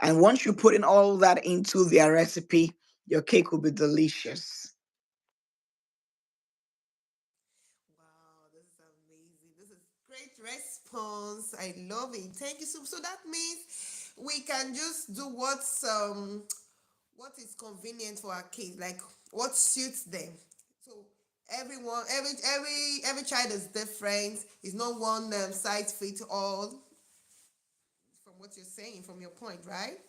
And once you put in all that into their recipe, your cake will be delicious. Wow, this is amazing. This is great response. I love it. Thank you. So that means we can just do what is convenient for our kids, like what suits them. So everyone, every child is different. It's not one size fits all. From what you're saying, from your point, right?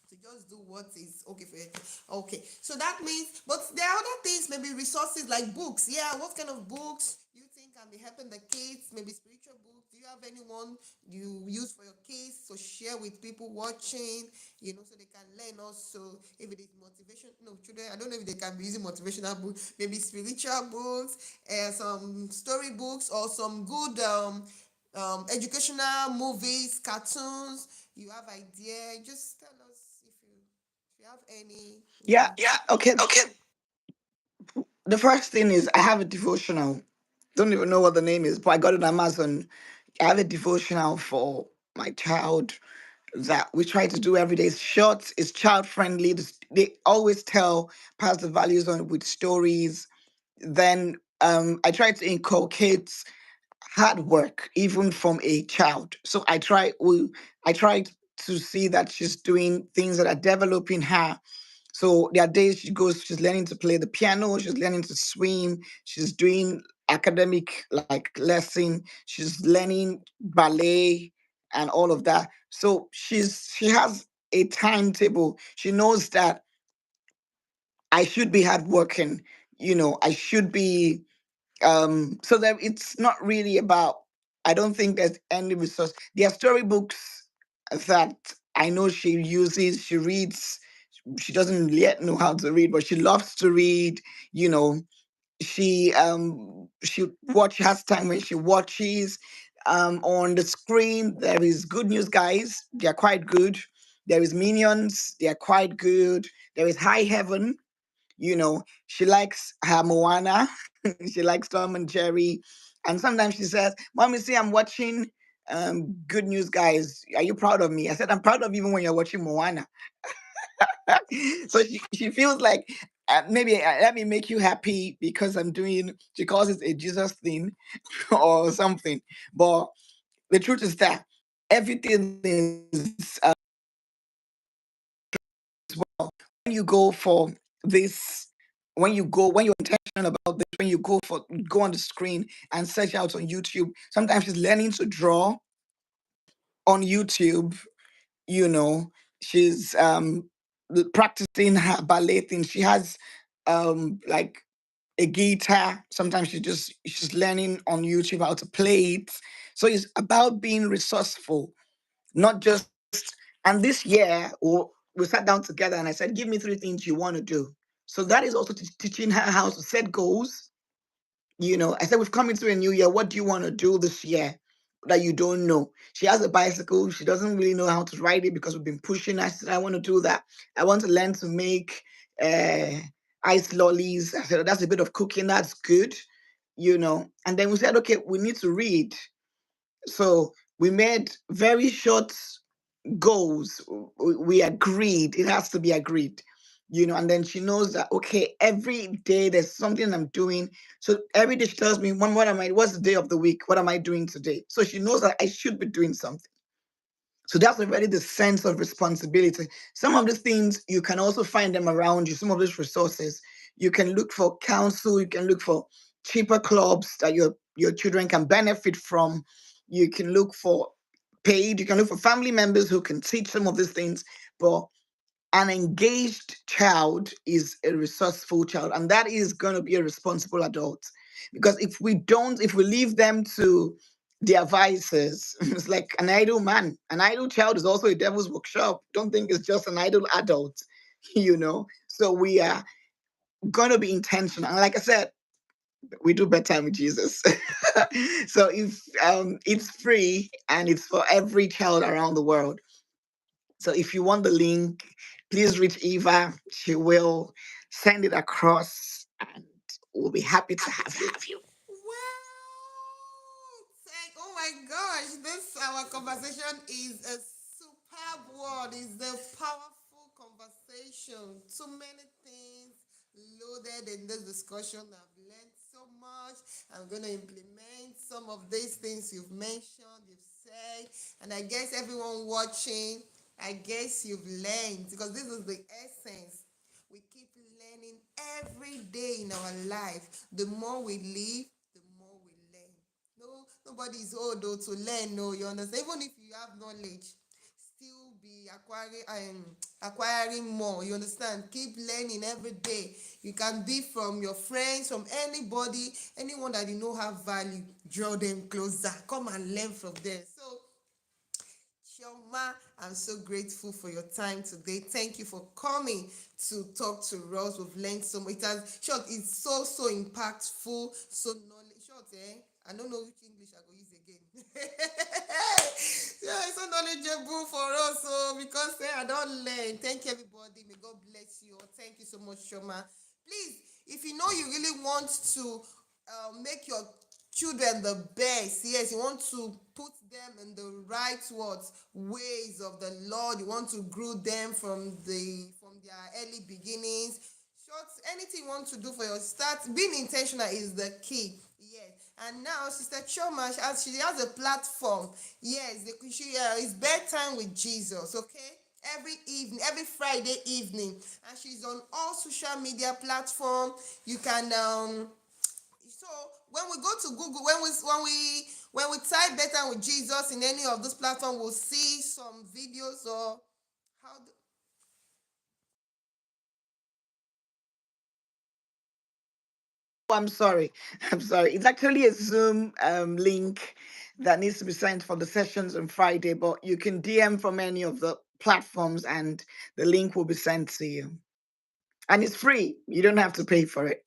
To just do what is okay for you. Okay, so that means, but there are other things, maybe resources like books. Yeah, what kind of books you think can be helping the kids? Maybe spiritual books. Do you have anyone you use for your kids to share with people watching? So they can learn also. If it is motivation, no children. I don't know if they can be using motivational books. Maybe spiritual books, some story books, or some good educational movies, cartoons. You have idea? Just tell us if you have any. Yeah. Yeah. Okay. Okay. The first thing is I have a devotional. Don't even know what the name is, but I got it on Amazon. I have a devotional for my child that we try to do every day. It's short, it's child friendly. They always tell pass the values on with stories. Then I try to inculcate hard work even from a child. So I try to see that she's doing things that are developing her. So there are days she's learning to play the piano, she's learning to swim, she's doing academic like lesson, she's learning ballet and all of that. So she has a timetable. She knows that I should be hardworking, I should be so that it's not really about. I don't think there's any resource. There are storybooks that I know she uses, she reads. She doesn't yet know how to read, but she loves to read. You know, she has time when she watches. On the screen, there is Good News Guys. They are quite good. There is Minions. They are quite good. There is High Heaven. She likes her Moana. She likes Tom and Jerry. And sometimes she says, Mommy, see, I'm watching Good News Guys. Are you proud of me? I said, I'm proud of you even when you're watching Moana. So she feels like, maybe let me make you happy because I'm doing, she calls it a Jesus thing or something. But the truth is that everything is, when you go for this, when you're intentional about this, when you go on the screen and search out on YouTube. Sometimes she's learning to draw on YouTube. you know she's practicing her ballet thing. She has like a guitar. Sometimes she's learning on YouTube how to play it. So it's about being resourceful, not just. And this year we sat down together and I said, give me three things you want to do. So that is also teaching her how to set goals. I said, we've come into a new year. What do you want to do this year that you don't know? She has a bicycle. She doesn't really know how to ride it because we've been pushing her. I said, I want to do that. I want to learn to make uh, ice lollies. I said, that's a bit of cooking. That's good. And then we said, okay, we need to read. So we made very short goals. We agreed. It has to be agreed. And then she knows that, okay, every day there's something I'm doing. So every day she tells me, Mom, what's the day of the week? What am I doing today? So she knows that I should be doing something. So that's already the sense of responsibility. Some of these things, you can also find them around you. Some of these resources, you can look for counsel, you can look for cheaper clubs that your children can benefit from. You can look for paid, you can look for family members who can teach some of these things. But an engaged child is a resourceful child, and that is going to be a responsible adult. Because if we leave them to their vices, it's like an idle man. An idle child is also a devil's workshop. Don't think it's just an idle adult. So we are going to be intentional. And like I said, we do bedtime with Jesus. So if it's free and it's for every child around the world. So if you want the link, please reach Eva. She will send it across and we'll be happy to have you. Wow! Oh my gosh, this our conversation is a superb word. It's the powerful conversation. So many things loaded in this discussion. I've learned so much. I'm going to implement some of these things you've mentioned, you've said, and I guess everyone watching, I guess you've learned because this is the essence. We keep learning every day in our life. The more we live, the more we learn. No, nobody is old though to learn. No, you understand. Even if you have knowledge, still be acquiring more. You understand? Keep learning every day. You can be from your friends, from anybody, anyone that you know have value. Draw them closer. Come and learn from them. So Chioma, I'm so grateful for your time today. Thank you for coming to talk to us. We've learned so much. It has short, it's so impactful, so knowledge. Short, eh? I don't know which English I go use again. Yeah, it's so knowledgeable for us. So because I don't learn. Thank you, everybody. May God bless you. Thank you so much, Shoma. Please, if you know you really want to make your children the best, yes, you want to put them in the right words ways of the Lord, you want to grow them from their early beginnings. Short, anything you want to do for your start, being intentional is the key. Yes. And now Sister Choma, she has a platform. Yes, it's bedtime with Jesus, okay? Every evening, every Friday evening, and she's on all social media platform. You can so when we go to Google, when we type better with Jesus in any of those platforms, we'll see some videos or how do, Oh, I'm sorry. I'm sorry. It's actually a Zoom link that needs to be sent for the sessions on Friday, but you can DM from any of the platforms and the link will be sent to you. And it's free. You don't have to pay for it.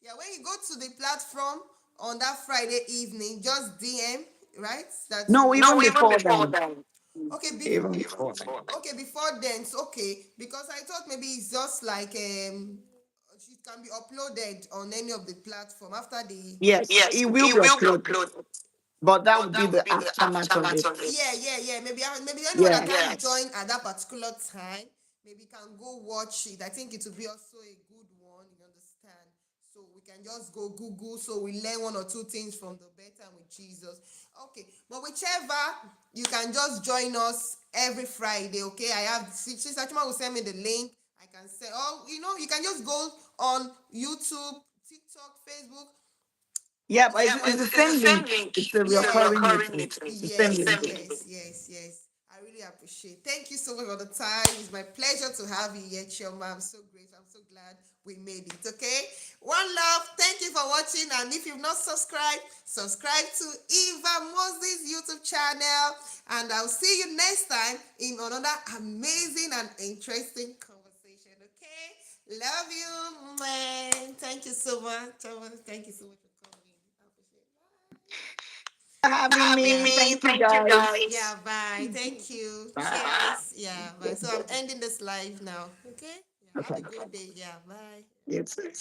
Yeah, when you go to the platform on that Friday evening, just DM, right? That No, you even No, even before before then. then. Okay, Even before then. okay, before then, so okay, because I thought maybe it's just like it can be uploaded on any of the platform after the Yes, it Yes, will it be will be uploaded, uploaded, but that but would be that would the be the aftermath of aftermath it. of it. Yeah, yeah, yeah. Maybe anyone that Yeah. can't join at that particular time, maybe can go watch it. I think it will be also a good one. You understand? So we can just go Google, so we learn one or two things from the better with Jesus. Okay, but whichever, you can just join us every Friday. Okay, I have Sister Chima will send me the link. I can say, oh, you can just go on YouTube, TikTok, Facebook. Yeah, but Yeah, it's but the it's the same same link. link. It's a It's a recurring recurring meeting. meeting. It's the same Yes, link. yes, yes, yes. I really appreciate. Thank you so much for the time. It's my pleasure to have you here, Chioma. I'm so grateful. I'm so glad we made it. Okay. One love. Thank you for watching. And if you've not subscribed, subscribe to Eva Moses YouTube channel. And I'll see you next time in another amazing and interesting conversation. Okay. Love you. Mwah. Thank you so much. Thank you so much for coming. I appreciate For it. having Having me. me. Thank you Thank you, guys. guys. Yeah, bye. Thank you. Bye. Cheers. Yeah, bye. So I'm ending this live now. Okay? Yeah, have Okay. a good day. Yeah, bye. You too.